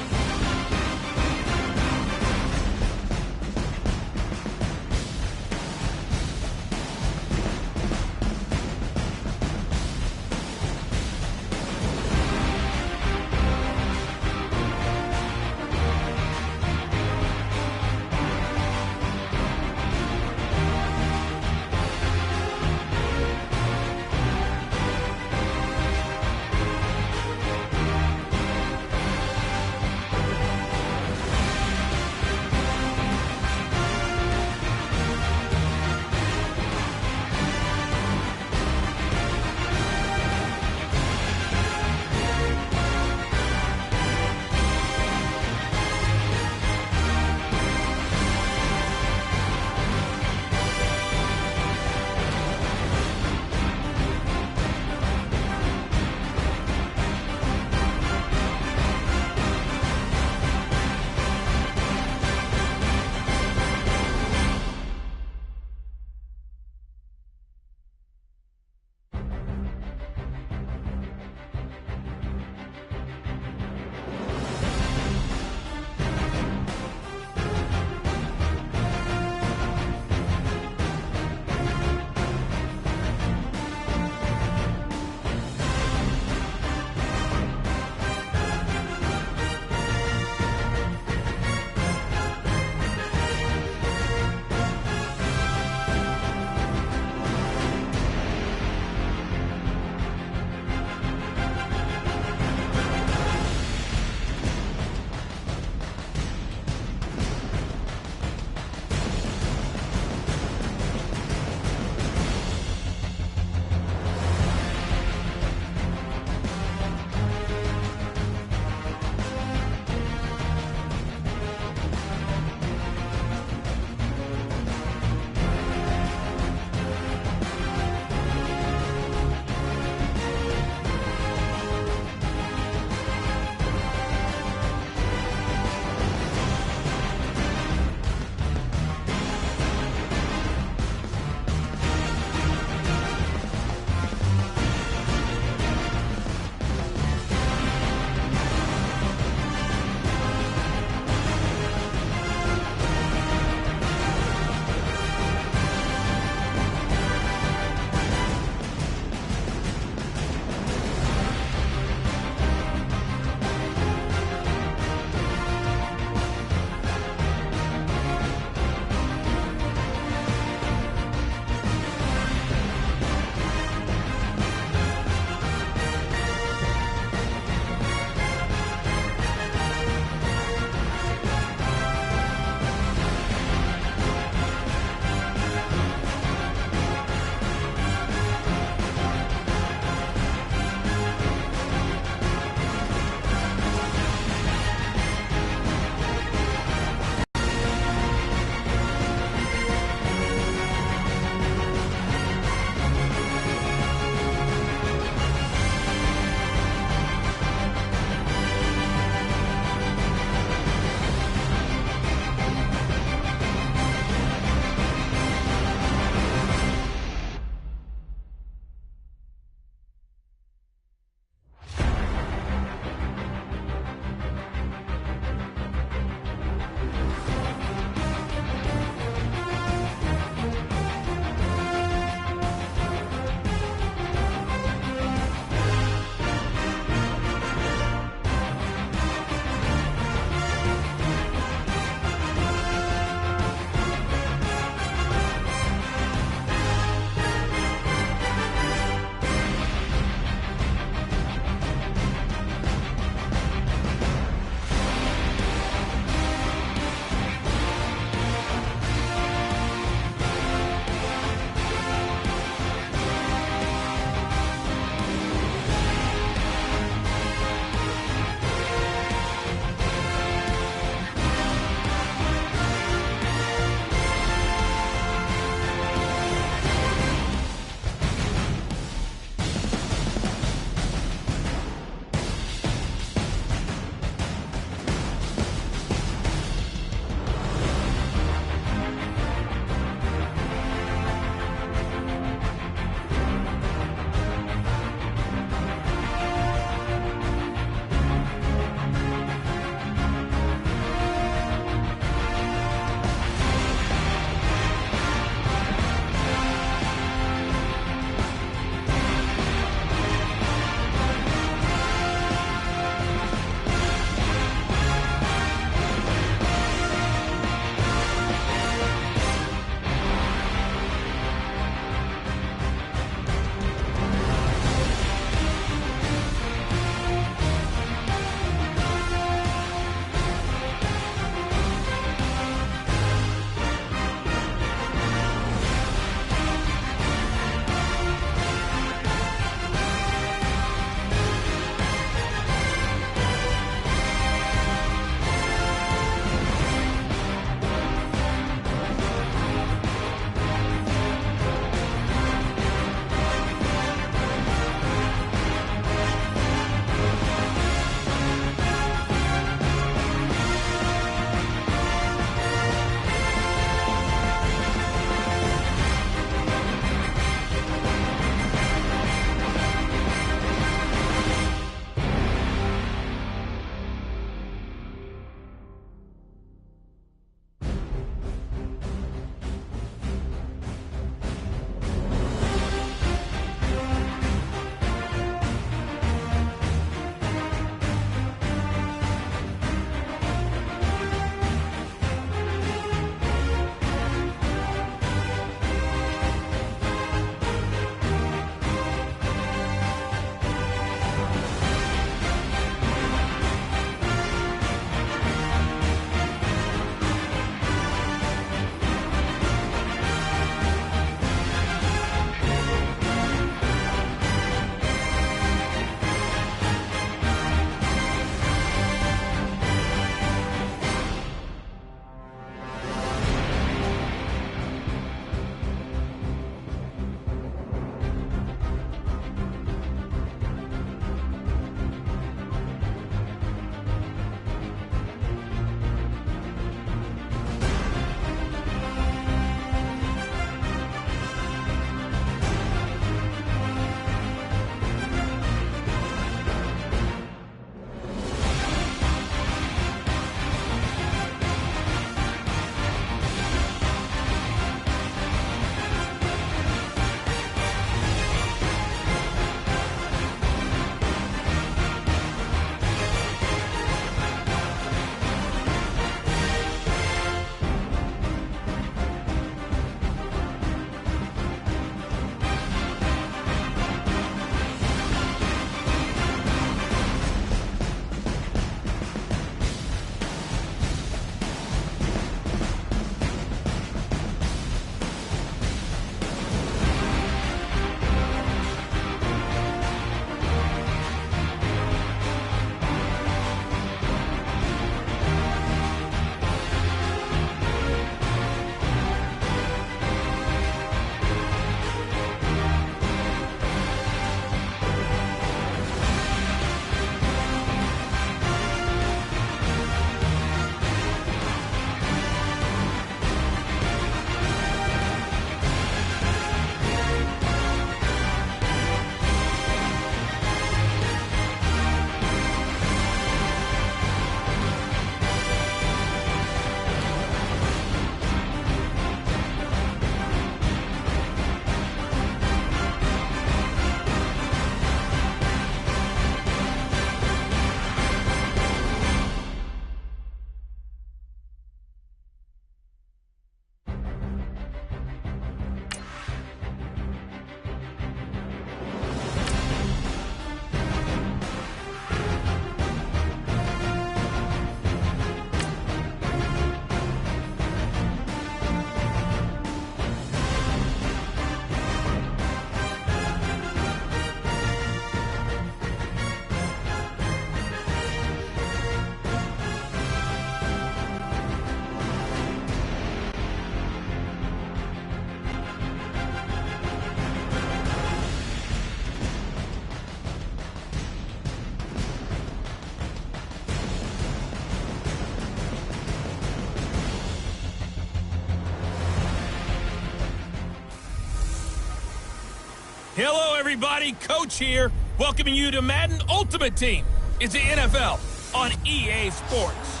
Hello, everybody. Coach here, welcoming you to Madden Ultimate Team. It's the NFL on EA Sports.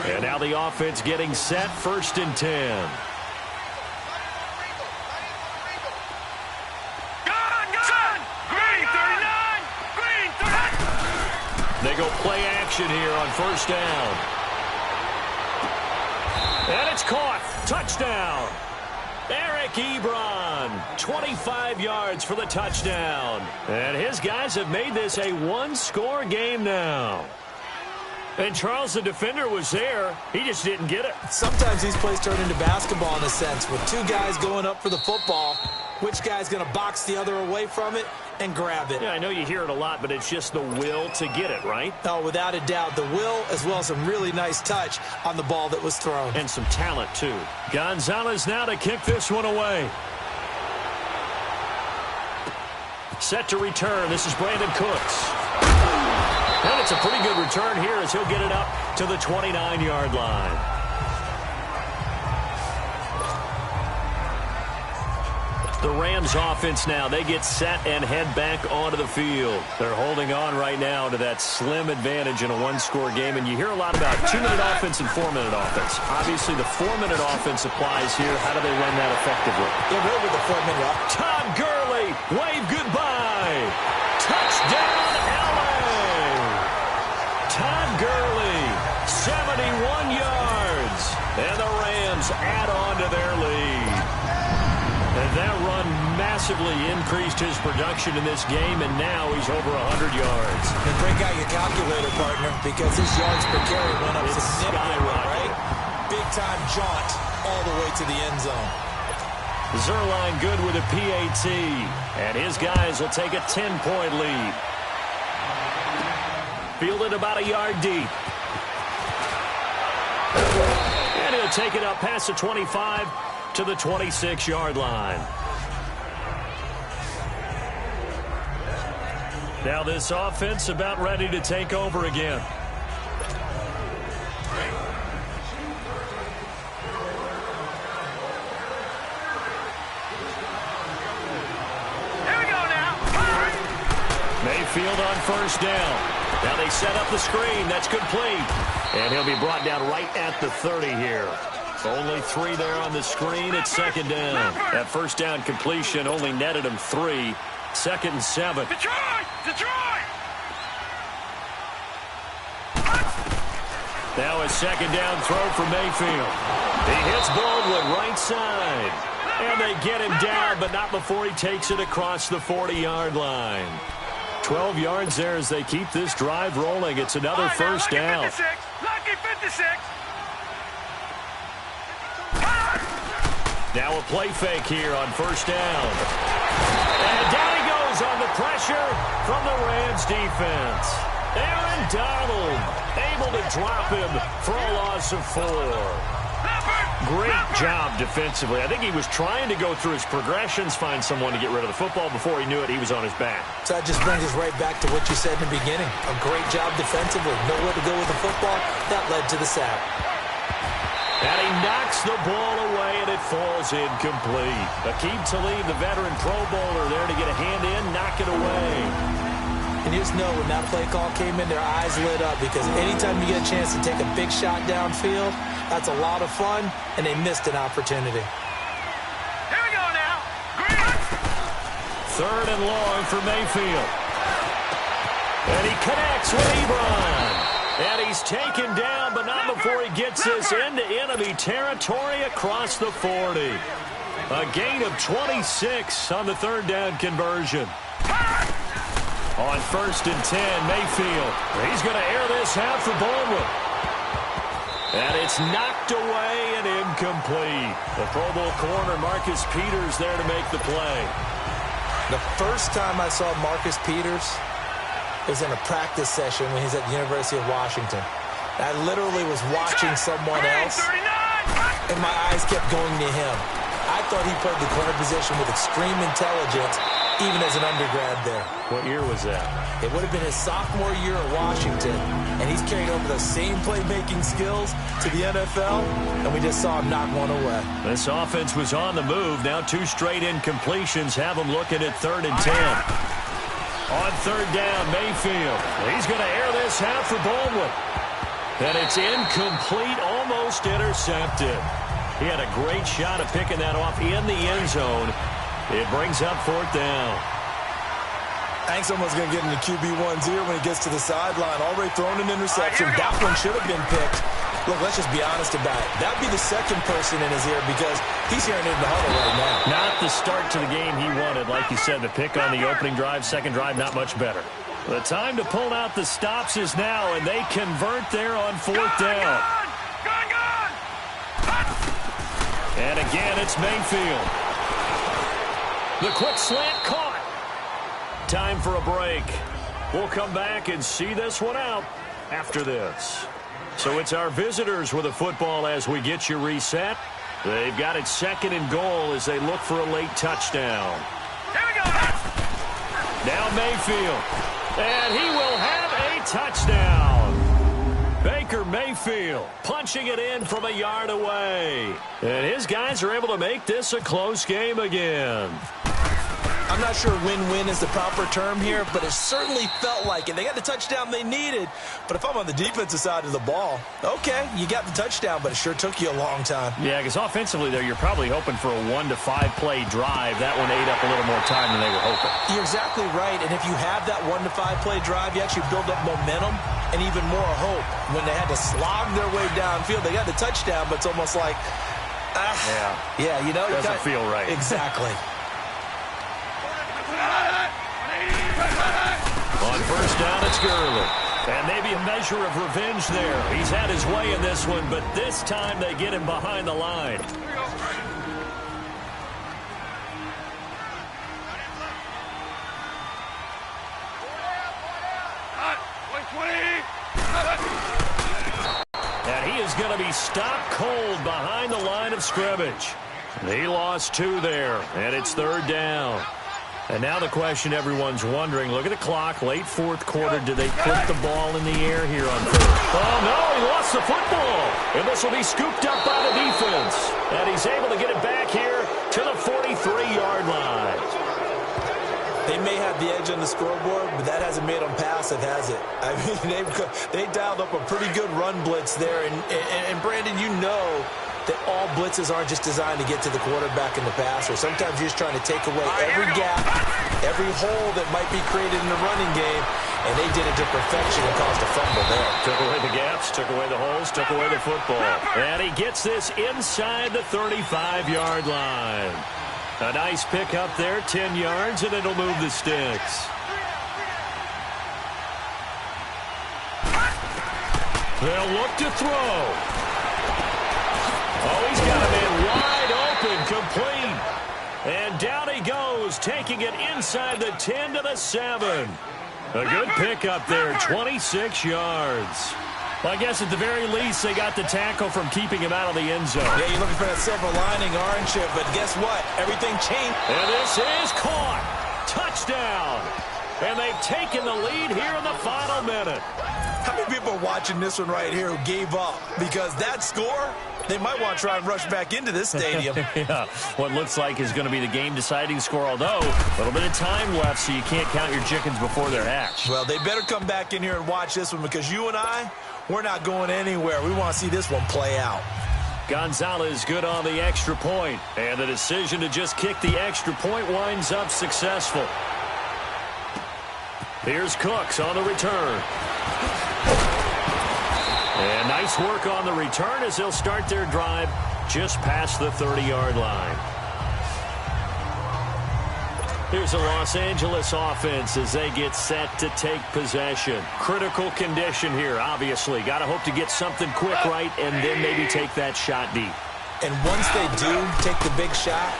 And now the offense getting set, 1st and 10. They go play action here on 1st down. And it's caught. Touchdown. Eric Ebron, 25 yards for the touchdown. And his guys have made this a one-score game now. And Charles, the defender, was there. He just didn't get it. Sometimes these plays turn into basketball in a sense, with two guys going up for the football. Which guy's going to box the other away from it and grab it? Yeah, I know you hear it a lot, but it's just the will to get it, right? Oh, without a doubt. The will, as well as some really nice touch on the ball that was thrown. And some talent, too. Gonzalez now to kick this one away. Set to return. This is Brandon Cooks. And it's a pretty good return here as he'll get it up to the 29-yard line. The Rams offense now, they get set and head back onto the field. They're holding on right now to that slim advantage in a one-score game, and you hear a lot about 2-minute offense and 4-minute offense. Obviously, the 4-minute offense applies here. How do they run that effectively? They're good with the 4-minute offense. Todd Gurley, wave goodbye. Touchdown, LA. Todd Gurley, 71 yards, and the Rams add on to their lead. And that run massively increased his production in this game, and now he's over 100 yards. And break out your calculator, partner, because his yards per carry went up significantly, right? Big-time jaunt all the way to the end zone. Zerline good with a PAT, and his guys will take a 10-point lead. Fielded about a yard deep. And he'll take it up past the 25 to the 26-yard line. Now this offense about ready to take over again. Here we go now. Mayfield on 1st down. Now they set up the screen. That's complete. And he'll be brought down right at the 30 here. Only 3 there on the screen. It's 2nd down. That 1st down completion only netted him 3. 2nd and 7. Detroit! Detroit! Now a 2nd down throw for Mayfield. He hits Baldwin right side. And they get him down, but not before he takes it across the 40-yard line. 12 yards there as they keep this drive rolling. It's another 1st down. Lucky 56. Now a play fake here on 1st down. And down he goes on the pressure from the Rams defense. Aaron Donald able to drop him for a loss of 4. Great job defensively. I think he was trying to go through his progressions, find someone to get rid of the football. Before he knew it, he was on his back. So that just brings us right back to what you said in the beginning. A great job defensively. Nowhere to go with the football. That led to the sack. And he knocks the ball away, and it falls incomplete. Aqib Talib, the veteran Pro Bowler, there to get a hand in, knock it away. And you just know when that play call came in, their eyes lit up, because anytime you get a chance to take a big shot downfield, that's a lot of fun, and they missed an opportunity. Here we go now. Green. 3rd and long for Mayfield. And he connects with Ebron. And he's taken down, but not before he gets this into enemy territory across the 40. A gain of 26 on the 3rd down conversion. On 1st and 10, Mayfield. He's going to air this out for Baldwin. And it's knocked away and incomplete. The Pro Bowl corner, Marcus Peters, there to make the play. The first time I saw Marcus Peters was in a practice session when he's at the University of Washington. I literally was watching someone else, and my eyes kept going to him. I thought he played the corner position with extreme intelligence even as an undergrad there. What year was that? It would have been his sophomore year at Washington, and he's carrying over those same playmaking skills to the NFL, and we just saw him knock one away. This offense was on the move. Now 2 straight incompletions have them looking at 3rd and 10. On 3rd down, Mayfield. He's going to air this half for Baldwin. And it's incomplete, almost intercepted. He had a great shot at picking that off in the end zone. It brings up 4th down. I think someone's going to get into QB1's ear when he gets to the sideline. Already thrown an interception. That one should have been picked. Look, let's just be honest about it. That would be the second person in his ear because he's hearing it in the huddle right now. Not the start to the game he wanted. Like you said, the pick on the opening drive, second drive, not much better. The time to pull out the stops is now, and they convert there on 4th down. And again, it's Mayfield. The quick slant caught. Time for a break. We'll come back and see this one out after this. So it's our visitors with the football as we get you reset. They've got it 2nd and goal as they look for a late touchdown. Here we go. Now Mayfield. And he will have a touchdown. Baker Mayfield punching it in from a yard away. And his guys are able to make this a close game again. I'm not sure win-win is the proper term here, but it certainly felt like it. They got the touchdown they needed, but if I'm on the defensive side of the ball, okay, you got the touchdown, but it sure took you a long time. Yeah, because offensively there, you're probably hoping for a 1 to 5 play drive. That one ate up a little more time than they were hoping. You're exactly right, and if you have that 1 to 5 play drive, you actually build up momentum and even more hope. When they had to slog their way downfield, they got the touchdown, but it's almost like, yeah, you know, doesn't feel right. Exactly. On 1st down, it's Gurley. And maybe a measure of revenge there. He's had his way in this one, but this time they get him behind the line. And he is going to be stopped cold behind the line of scrimmage. He lost 2 there, and it's 3rd down. And now the question everyone's wondering, look at the clock, late 4th quarter, do they put the ball in the air here on 3rd? Oh, no, he lost the football. And this will be scooped up by the defense. And he's able to get it back here to the 43-yard line. They may have the edge on the scoreboard, but that hasn't made them passive, has it? I mean, they dialed up a pretty good run blitz there. And Brandon, you know that all blitzes aren't just designed to get to the quarterback in the passer. Sometimes you're just trying to take away every gap, every hole that might be created in the running game, and they did it to perfection and caused a fumble there. Took away the gaps, took away the holes, took away the football. And he gets this inside the 35-yard line. A nice pick up there, 10 yards, and it'll move the sticks. They'll look to throw. Oh, he's got a man wide open, complete. And down he goes, taking it inside the 10 to the 7. A good pickup there, 26 yards. Well, I guess at the very least, they got the tackle from keeping him out of the end zone. Yeah, you're looking for that silver lining, aren't you? But guess what? Everything changed. And this is caught. Touchdown. And they've taken the lead here in the final minute. How many people are watching this one right here who gave up? Because that score, they might want to try and rush back into this stadium. Yeah, what looks like is going to be the game-deciding score, although a little bit of time left, so you can't count your chickens before they're hatched. Well, they better come back in here and watch this one because you and I, we're not going anywhere. We want to see this one play out. Gonzalez good on the extra point, and the decision to just kick the extra point winds up successful. Here's Cooks on the return. And nice work on the return as they'll start their drive just past the 30-yard line. Here's a Los Angeles offense as they get set to take possession. Critical condition here, obviously. Got to hope to get something quick right and then maybe take that shot deep. And once they do take the big shot,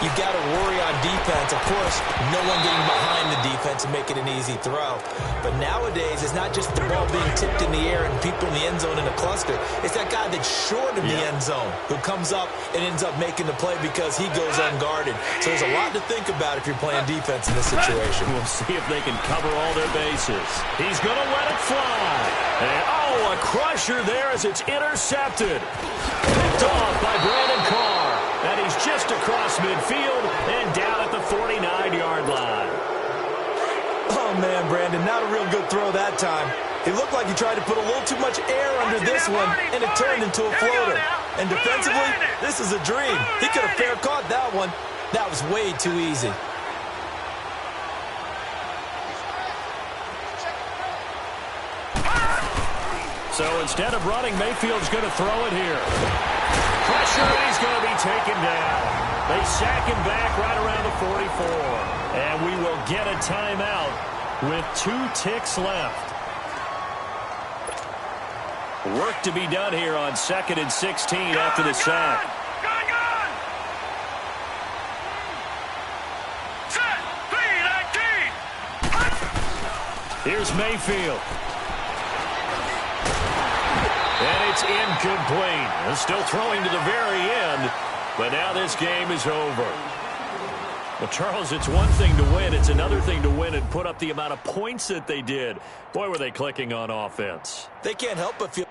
you've got to worry on defense. Of course, no one getting behind the defense and making an easy throw. But nowadays, it's not just the ball being tipped in the air and people in the end zone in a cluster. It's that guy that's short of the end zone who comes up and ends up making the play because he goes unguarded. So there's a lot to think about if you're playing defense in this situation. We'll see if they can cover all their bases. He's going to let it fly. And, oh, a crusher there as it's intercepted. Picked off by Brandon Carr. And he's just across midfield and down at the 49-yard line. Oh, man, Brandon, not a real good throw that time. It looked like he tried to put a little too much air under this one, and it turned into a floater. And defensively, this is a dream. He could have fair caught that one. That was way too easy. So instead of running, Mayfield's going to throw it here. Pressure, and he's going to be taken down. They sack him back right around the 44. And we will get a timeout with 2 ticks left. Work to be done here on 2nd and 16 after the sack. Here's Mayfield. And it's incomplete. They're still throwing to the very end, but now this game is over. Well, Charles, it's one thing to win. It's another thing to win and put up the amount of points that they did. Boy, were they clicking on offense. They can't help but feel...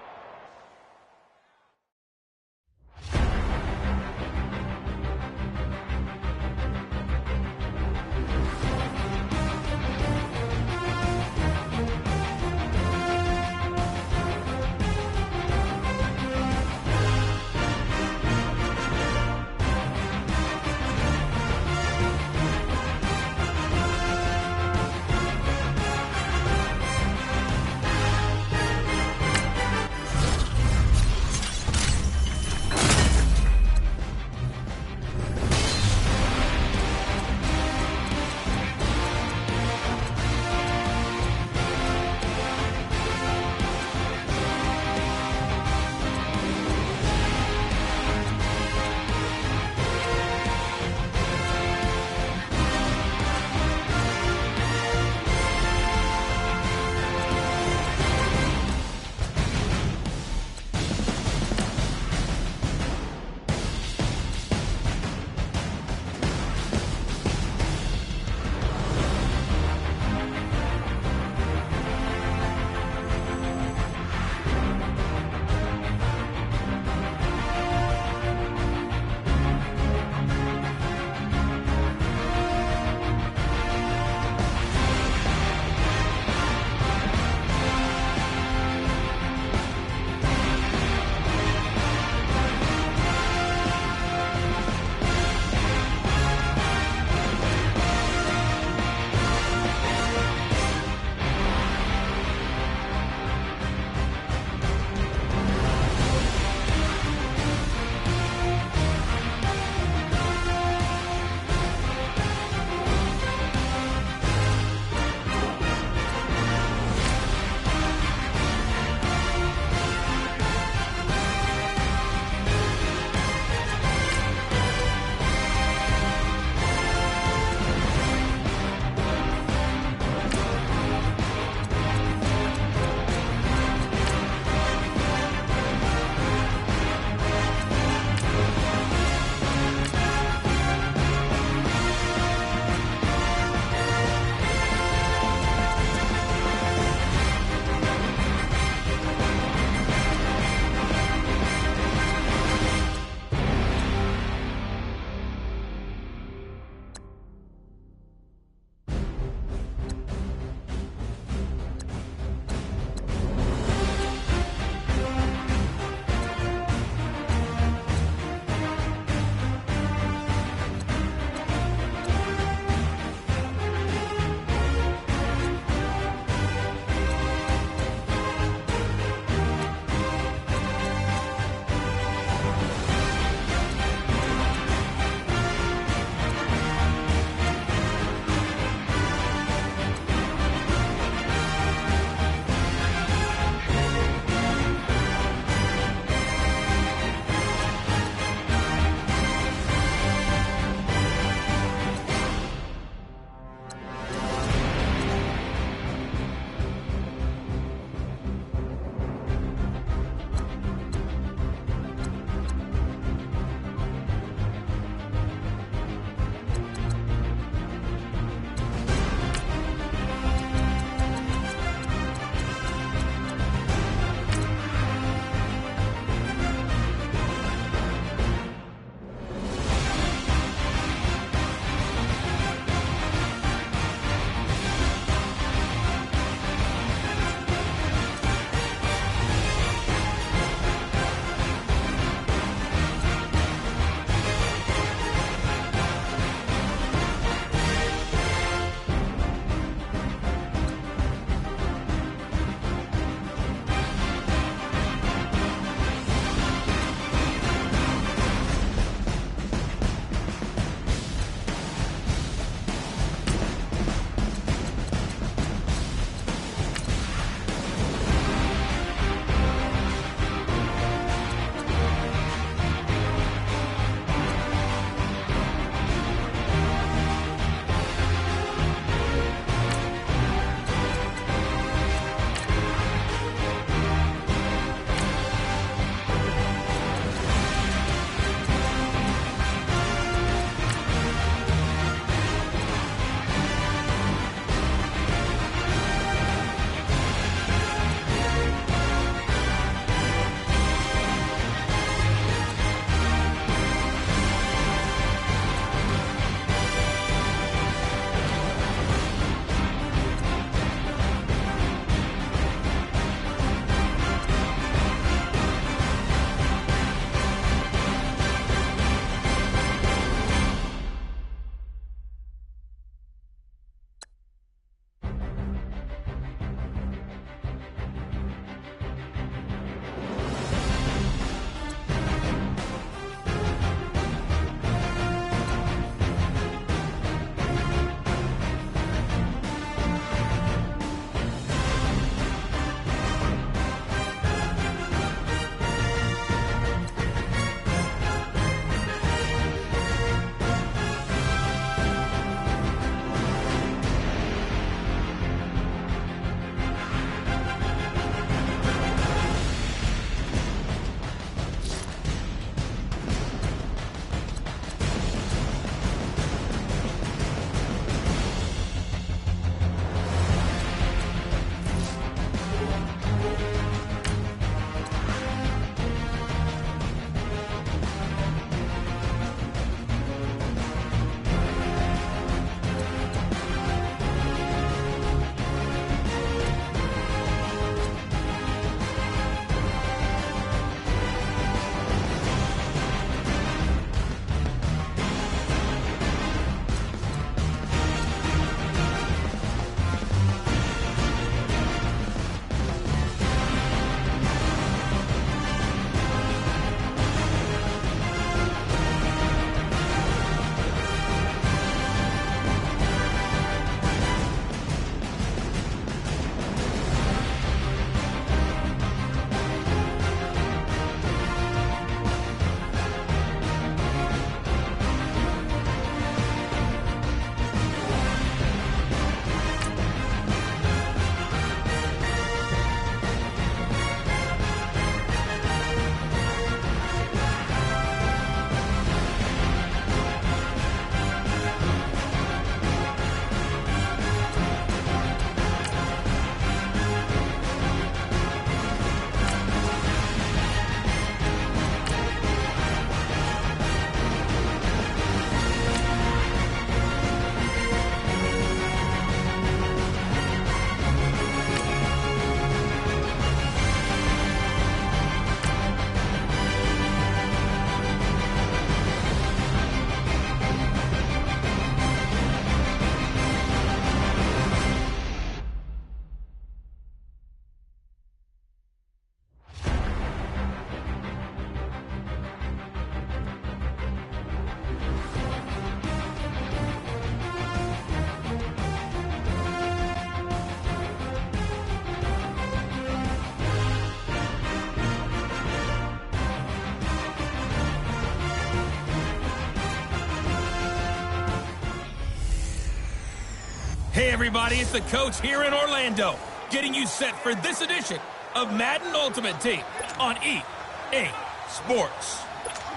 everybody, it's the coach here in Orlando, getting you set for this edition of Madden Ultimate Team on EA Sports.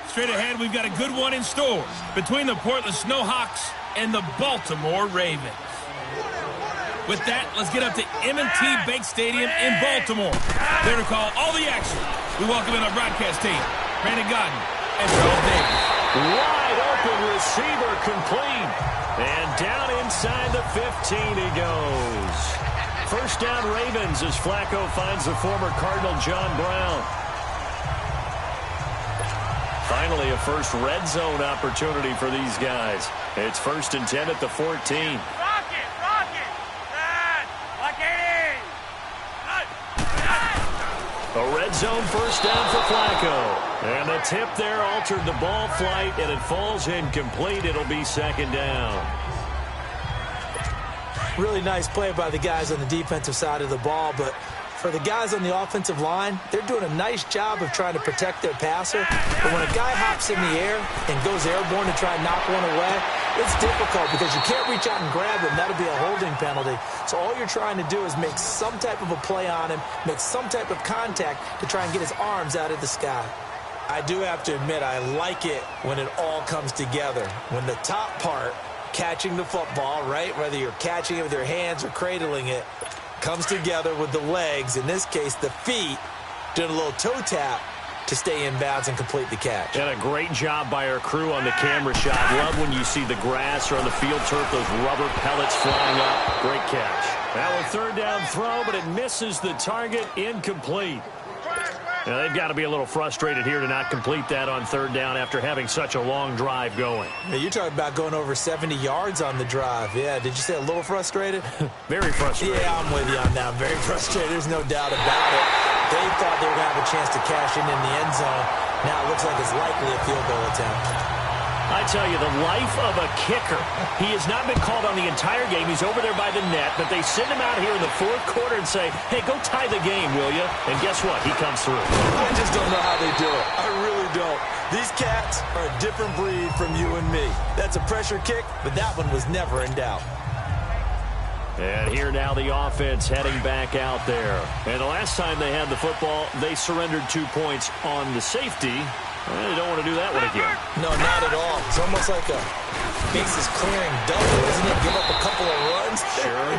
Straight ahead, we've got a good one in store between the Portland Snowhawks and the Baltimore Ravens. With that, let's get up to M&T Bank Stadium in Baltimore. There to call all the action, we welcome in our broadcast team, Brandon Godden and Charles Davis. Wide open receiver complete. And down inside the 15 he goes. First down Ravens as Flacco finds the former Cardinal John Brown. Finally a first red zone opportunity for these guys. It's 1st and 10 at the 14. A red zone first down for Flacco. And the tip there altered the ball flight, and it falls incomplete. It'll be 2nd down. Really nice play by the guys on the defensive side of the ball, but for the guys on the offensive line, they're doing a nice job of trying to protect their passer. But when a guy hops in the air and goes airborne to try and knock one away, it's difficult because you can't reach out and grab him. That'll be a holding penalty. So all you're trying to do is make some type of a play on him, make some type of contact to try and get his arms out of the sky. I do have to admit, I like it when it all comes together. When the top part, catching the football, right, whether you're catching it with your hands or cradling it, comes together with the legs, in this case the feet, doing a little toe tap to stay in bounds and complete the catch. And a great job by our crew on the camera shot. Love when you see the grass or on the field turf, those rubber pellets flying up. Great catch. Now a 3rd down throw, but it misses the target, incomplete. Now they've got to be a little frustrated here to not complete that on 3rd down after having such a long drive going. Now, you're talking about going over 70 yards on the drive. Yeah, did you say a little frustrated? Very frustrated. Yeah, I'm with you on that. Very frustrated. There's no doubt about it. They thought they were going to have a chance to cash in the end zone. Now it looks like it's likely a field goal attempt. I tell you, the life of a kicker. He has not been called on the entire game. He's over there by the net, but they send him out here in the 4th quarter and say, hey, go tie the game, will you? And guess what? He comes through. I just don't know how they do it. I really don't. These cats are a different breed from you and me. That's a pressure kick, but that one was never in doubt. And here now the offense heading back out there. And the last time they had the football, they surrendered 2 points on the safety. They don't want to do that one again. No, not at all. It's almost like a bases clearing double, isn't it? Give up a couple of runs. Sure.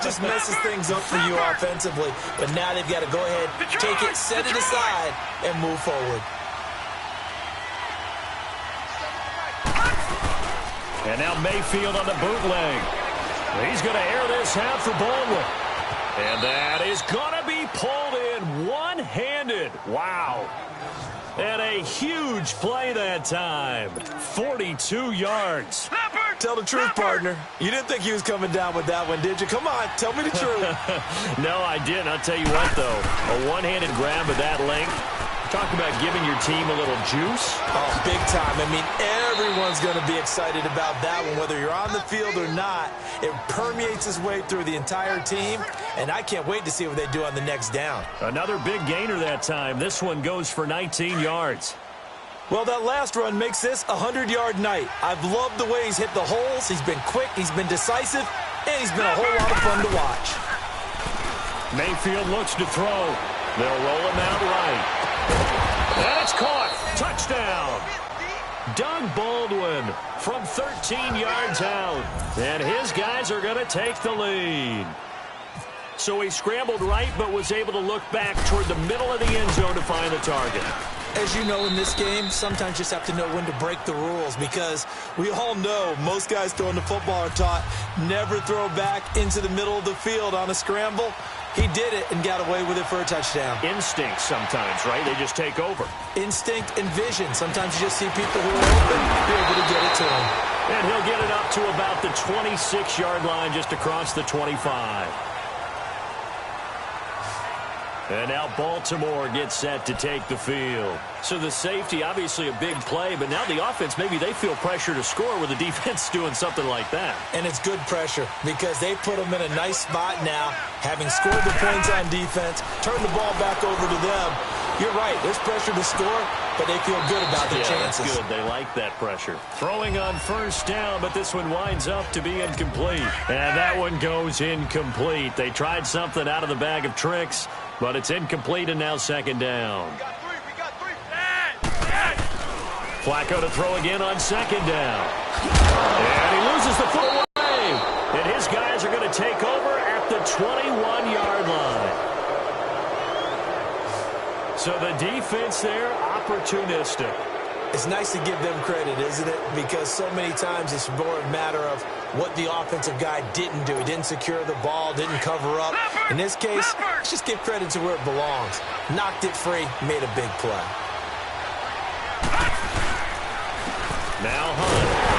just messes things up for you offensively. But now they've got to go ahead, take it, set it aside, and move forward. And now Mayfield on the bootleg. He's going to air this out for Baldwin. And that is going to be pulled in one-handed. Wow. And a huge play that time. 42 yards. Tell the truth, partner. You didn't think he was coming down with that one, did you? Come on, tell me the truth. No, I didn't. I'll tell you what, though. A one-handed grab of that length. Talk about giving your team a little juice. Oh, big time. I mean, everyone's going to be excited about that one, whether you're on the field or not. It permeates its way through the entire team, and I can't wait to see what they do on the next down. Another big gainer that time. This one goes for 19 yards. Well, that last run makes this a 100-yard night. I've loved the way he's hit the holes. He's been quick, he's been decisive, and he's been a whole lot of fun to watch. Mayfield looks to throw. They'll roll him out right. And it's caught. Touchdown. Doug Baldwin from 13 yards out. And his guys are going to take the lead. So he scrambled right, but was able to look back toward the middle of the end zone to find the target. As you know, in this game, sometimes you just have to know when to break the rules, because we all know most guys throwing the football are taught never throw back into the middle of the field on a scramble. He did it and got away with it for a touchdown. Instinct sometimes, right? They just take over. Instinct and vision. Sometimes you just see people who are open, you're able to get it to them. And he'll get it up to about the 26-yard line, just across the 25. And now Baltimore gets set to take the field. So the safety, obviously a big play, but now the offense, maybe they feel pressure to score with the defense doing something like that. And it's good pressure because they put them in a nice spot now, having scored the points on defense, turn the ball back over to them. You're right, there's pressure to score, but they feel good about their chances. That's good. They like that pressure. Throwing on first down, but this one winds up to be incomplete. And that one goes incomplete. They tried something out of the bag of tricks, but it's incomplete and now second down. We got three. Flacco to throw again on second down. And he loses the football. And his guys are going to take over at the 21-yard line. So the defense there, opportunistic. It's nice to give them credit, isn't it? Because so many times it's more a matter of what the offensive guy didn't do. He didn't secure the ball, didn't cover up. In this case, let's just give credit to where it belongs. Knocked it free, made a big play. Now Hunt.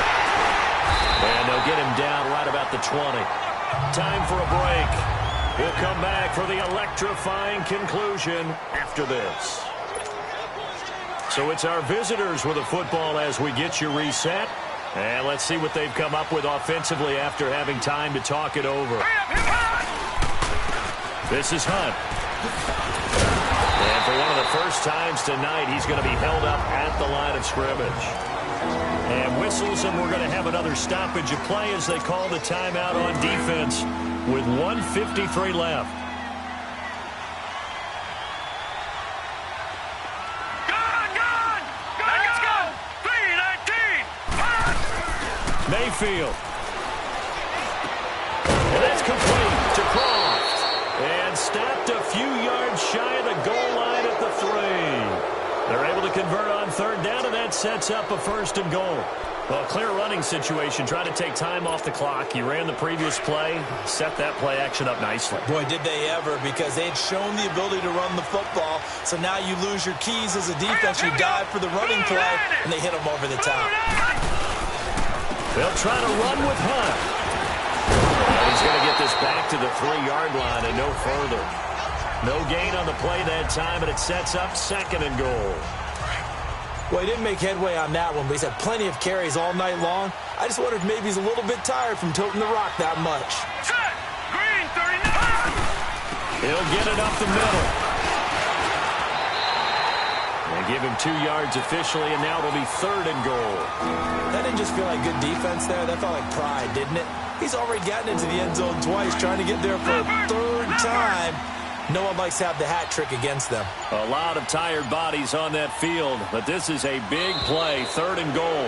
And they'll get him down right about the 20. Time for a break. We'll come back for the electrifying conclusion after this. So it's our visitors with the football as we get you reset. And let's see what they've come up with offensively after having time to talk it over. This is Hunt. And for one of the first times tonight, he's going to be held up at the line of scrimmage. And whistles, and we're going to have another stoppage of play as they call the timeout on defense with 1:53 left. Let's go! 3:19! Mayfield. And that's complete to Croft. And stopped a few yards shy of the goal line at the 3. They're able to convert on third down, and that sets up a first and goal. Well, clear running situation, trying to take time off the clock. He ran the previous play, set that play action up nicely. Boy, did they ever, because they had shown the ability to run the football. So now you lose your keys as a defense. You dive for the running play, and they hit them over the top. They'll try to run with Hunt. And he's going to get this back to the 3-yard line and no further. No gain on the play that time, and it sets up second and goal. Well, he didn't make headway on that one, but he's had plenty of carries all night long. I just wonder if maybe he's a little bit tired from toting the rock that much. Set! Green, 39! He'll get it up the middle. They give him 2 yards officially, and now it'll be third and goal. That didn't just feel like good defense there. That felt like pride, didn't it? He's already gotten into the end zone twice, trying to get there for a third time. No one likes to have the hat trick against them. A lot of tired bodies on that field, but this is a big play, third and goal.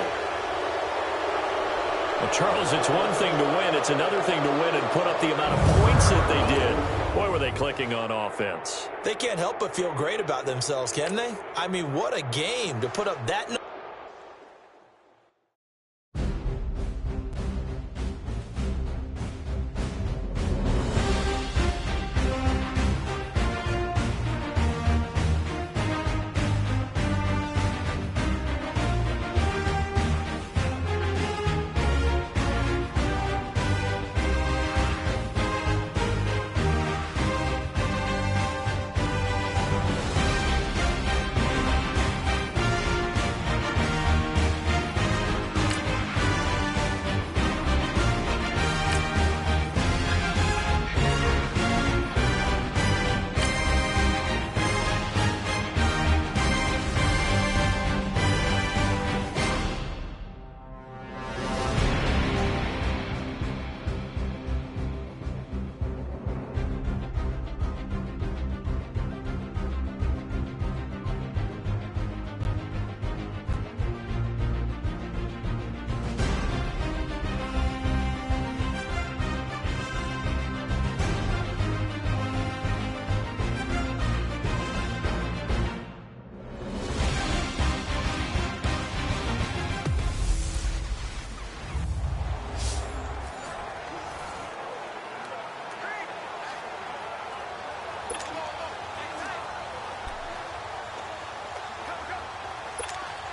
Well, Charles, it's one thing to win. It's another thing to win and put up the amount of points that they did. Boy, were they clicking on offense. They can't help but feel great about themselves, can they? I mean, what a game to put up that.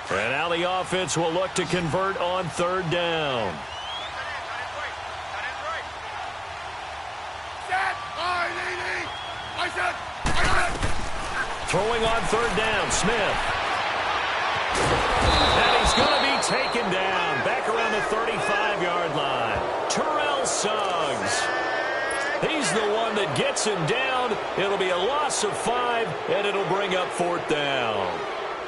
And now the offense will look to convert on third down. Throwing on third down, Smith. And he's going to be taken down back around the 35-yard line. Terrell Suggs. He's the one that gets him down. It'll be a loss of 5, and it'll bring up fourth down.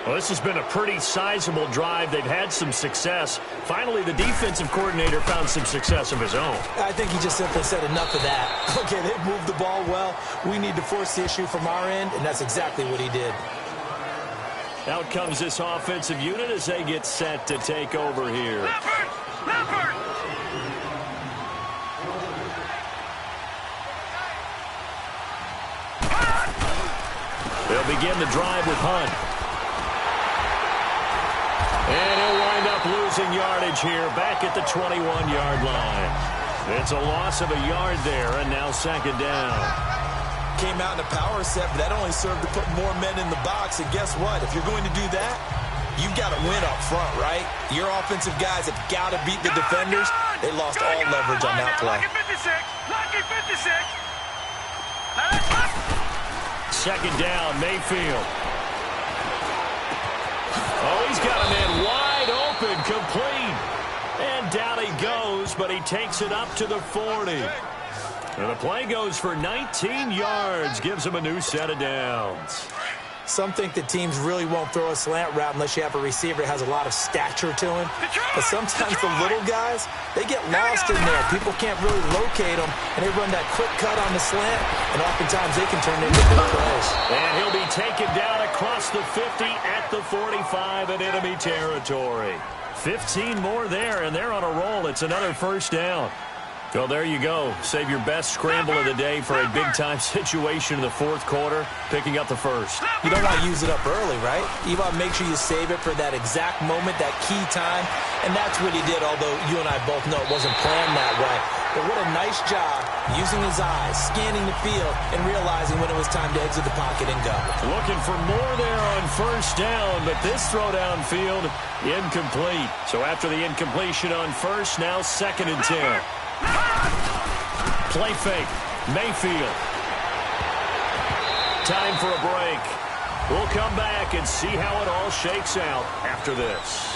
Well, this has been a pretty sizable drive. They've had some success. Finally, the defensive coordinator found some success of his own. I think he just simply said enough of that. Okay, they've moved the ball well. We need to force the issue from our end, and that's exactly what he did. Out comes this offensive unit as they get set to take over here. Leopard! They'll begin the drive with Hunt. And he'll wind up losing yardage here back at the 21-yard line. It's a loss of a yard there, and now second down. Came out in a power set, but that only served to put more men in the box. And guess what? If you're going to do that, you've got to win up front, right? Your offensive guys have got to beat the defenders. They lost all leverage on that play. Lucky 56. Second down, Mayfield. Oh, he's got a man wide open, complete. And down he goes, but he takes it up to the 40. And the play goes for 19 yards, gives him a new set of downs. Some think that teams really won't throw a slant route unless you have a receiver that has a lot of stature to him. But sometimes the little guys, they get lost in there. People can't really locate them, and they run that quick cut on the slant, and oftentimes they can turn into big plays. And he'll be taken down across the 50 at the 45 in enemy territory. 15 more there, and they're on a roll. It's another first down. Well, there you go. Save your best scramble of the day for a big-time situation in the fourth quarter, picking up the first. You don't want to use it up early, right? You want to make sure you save it for that exact moment, that key time, and that's what he did, although you and I both know it wasn't planned that way. But what a nice job using his eyes, scanning the field, and realizing when it was time to exit the pocket and go. Looking for more there on first down, but this throw downfield, incomplete. So after the incompletion on first, now second and 10. Play fake. Mayfield. Time for a break. We'll come back and see how it all shakes out after this.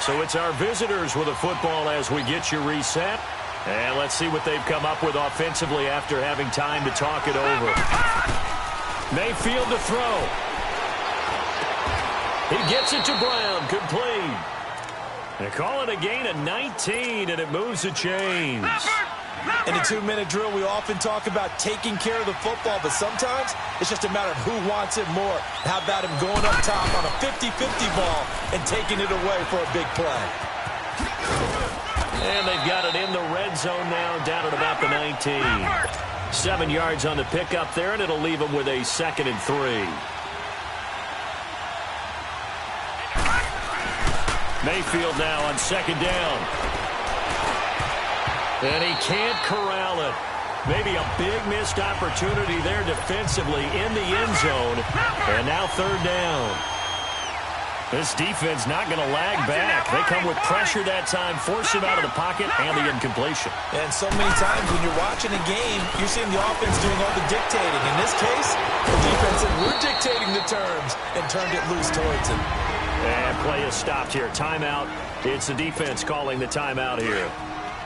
So it's our visitors with a football as we get you reset. And let's see what they've come up with offensively after having time to talk it over. Mayfield to throw. He gets it to Brown, complete. They call it a gain of 19, and it moves the chains. In a 2-minute drill, we often talk about taking care of the football, but sometimes it's just a matter of who wants it more. How about him going up top on a 50-50 ball and taking it away for a big play? And they've got it in the red zone now, down at about the 19. 7 yards on the pickup there, and it'll leave them with a 2nd and 3. Mayfield now on second down. And he can't corral it. Maybe a big missed opportunity there defensively in the end zone. And now third down. This defense not going to lag back. They come with pressure that time, force him out of the pocket, and the incompletion. And so many times when you're watching a game, you're seeing the offense doing all the dictating. In this case, the defense said, we're dictating the terms, and turned it loose towards him. And play is stopped here. Timeout. It's the defense calling the timeout here.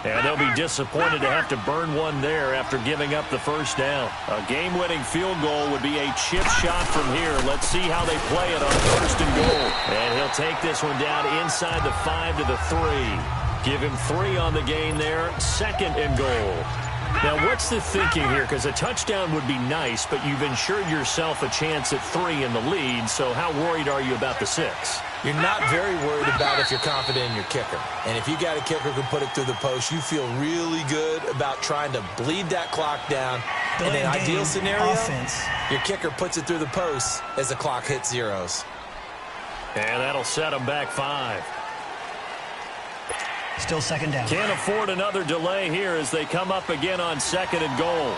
And they'll be disappointed to have to burn one there after giving up the first down. A game-winning field goal would be a chip shot from here. Let's see how they play it on first and goal. And he'll take this one down inside the 5 to the 3. Give him 3 on the gain there. 2nd and goal. Now, what's the thinking here? Because a touchdown would be nice, but you've ensured yourself a chance at 3 in the lead, so how worried are you about the 6? You're not very worried about if you're confident in your kicker. And if you got a kicker who can put it through the post, you feel really good about trying to bleed that clock down. In an ideal scenario, your kicker puts it through the post as the clock hits zeros. And that'll set them back 5. Still second down. Can't afford another delay here as they come up again on 2nd and goal.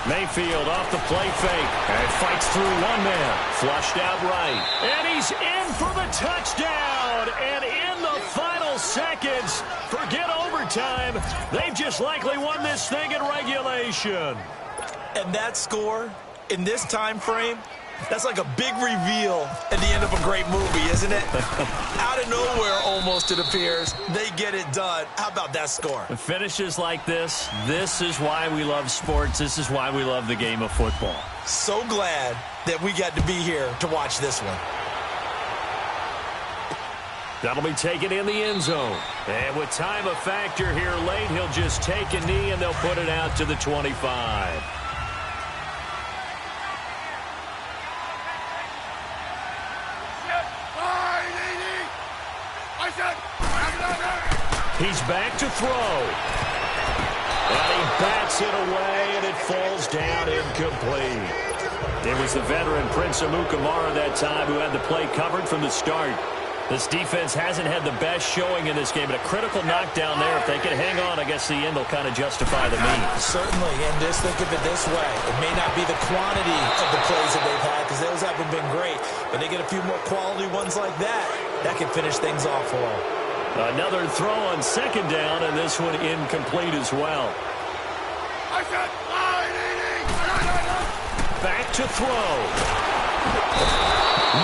Mayfield off the play fake. And fights through one man. Flushed out right. And he's in for the touchdown. And in the final seconds, forget overtime. They've just likely won this thing in regulation. And that score, in this time frame, That's like a big reveal at the end of a great movie, isn't it? Out of nowhere, almost, it appears. They get it done. How about that score? Finishes like this is why we love sports. This is why we love the game of football. So glad that we got to be here to watch this one. That'll be taken in the end zone. And with time a factor here late, he'll just take a knee and they'll put it out to the 25. He's back to throw. And he bats it away, and it falls down incomplete. It was the veteran Prince Amukamara that time who had the play covered from the start. This defense hasn't had the best showing in this game, but a critical knockdown there. If they can hang on, I guess the end will kind of justify the means. Certainly, and just think of it this way. It may not be the quantity of the plays that they've had, because those haven't been great, but they get a few more quality ones like that. That can finish things off for them. Another throw on second down, and this one incomplete as well. Back to throw.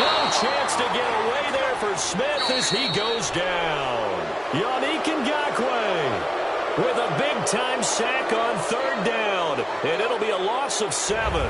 No chance to get away there for Smith as he goes down. Yannick Ngakoue with a big-time sack on third down, and it'll be a loss of 7.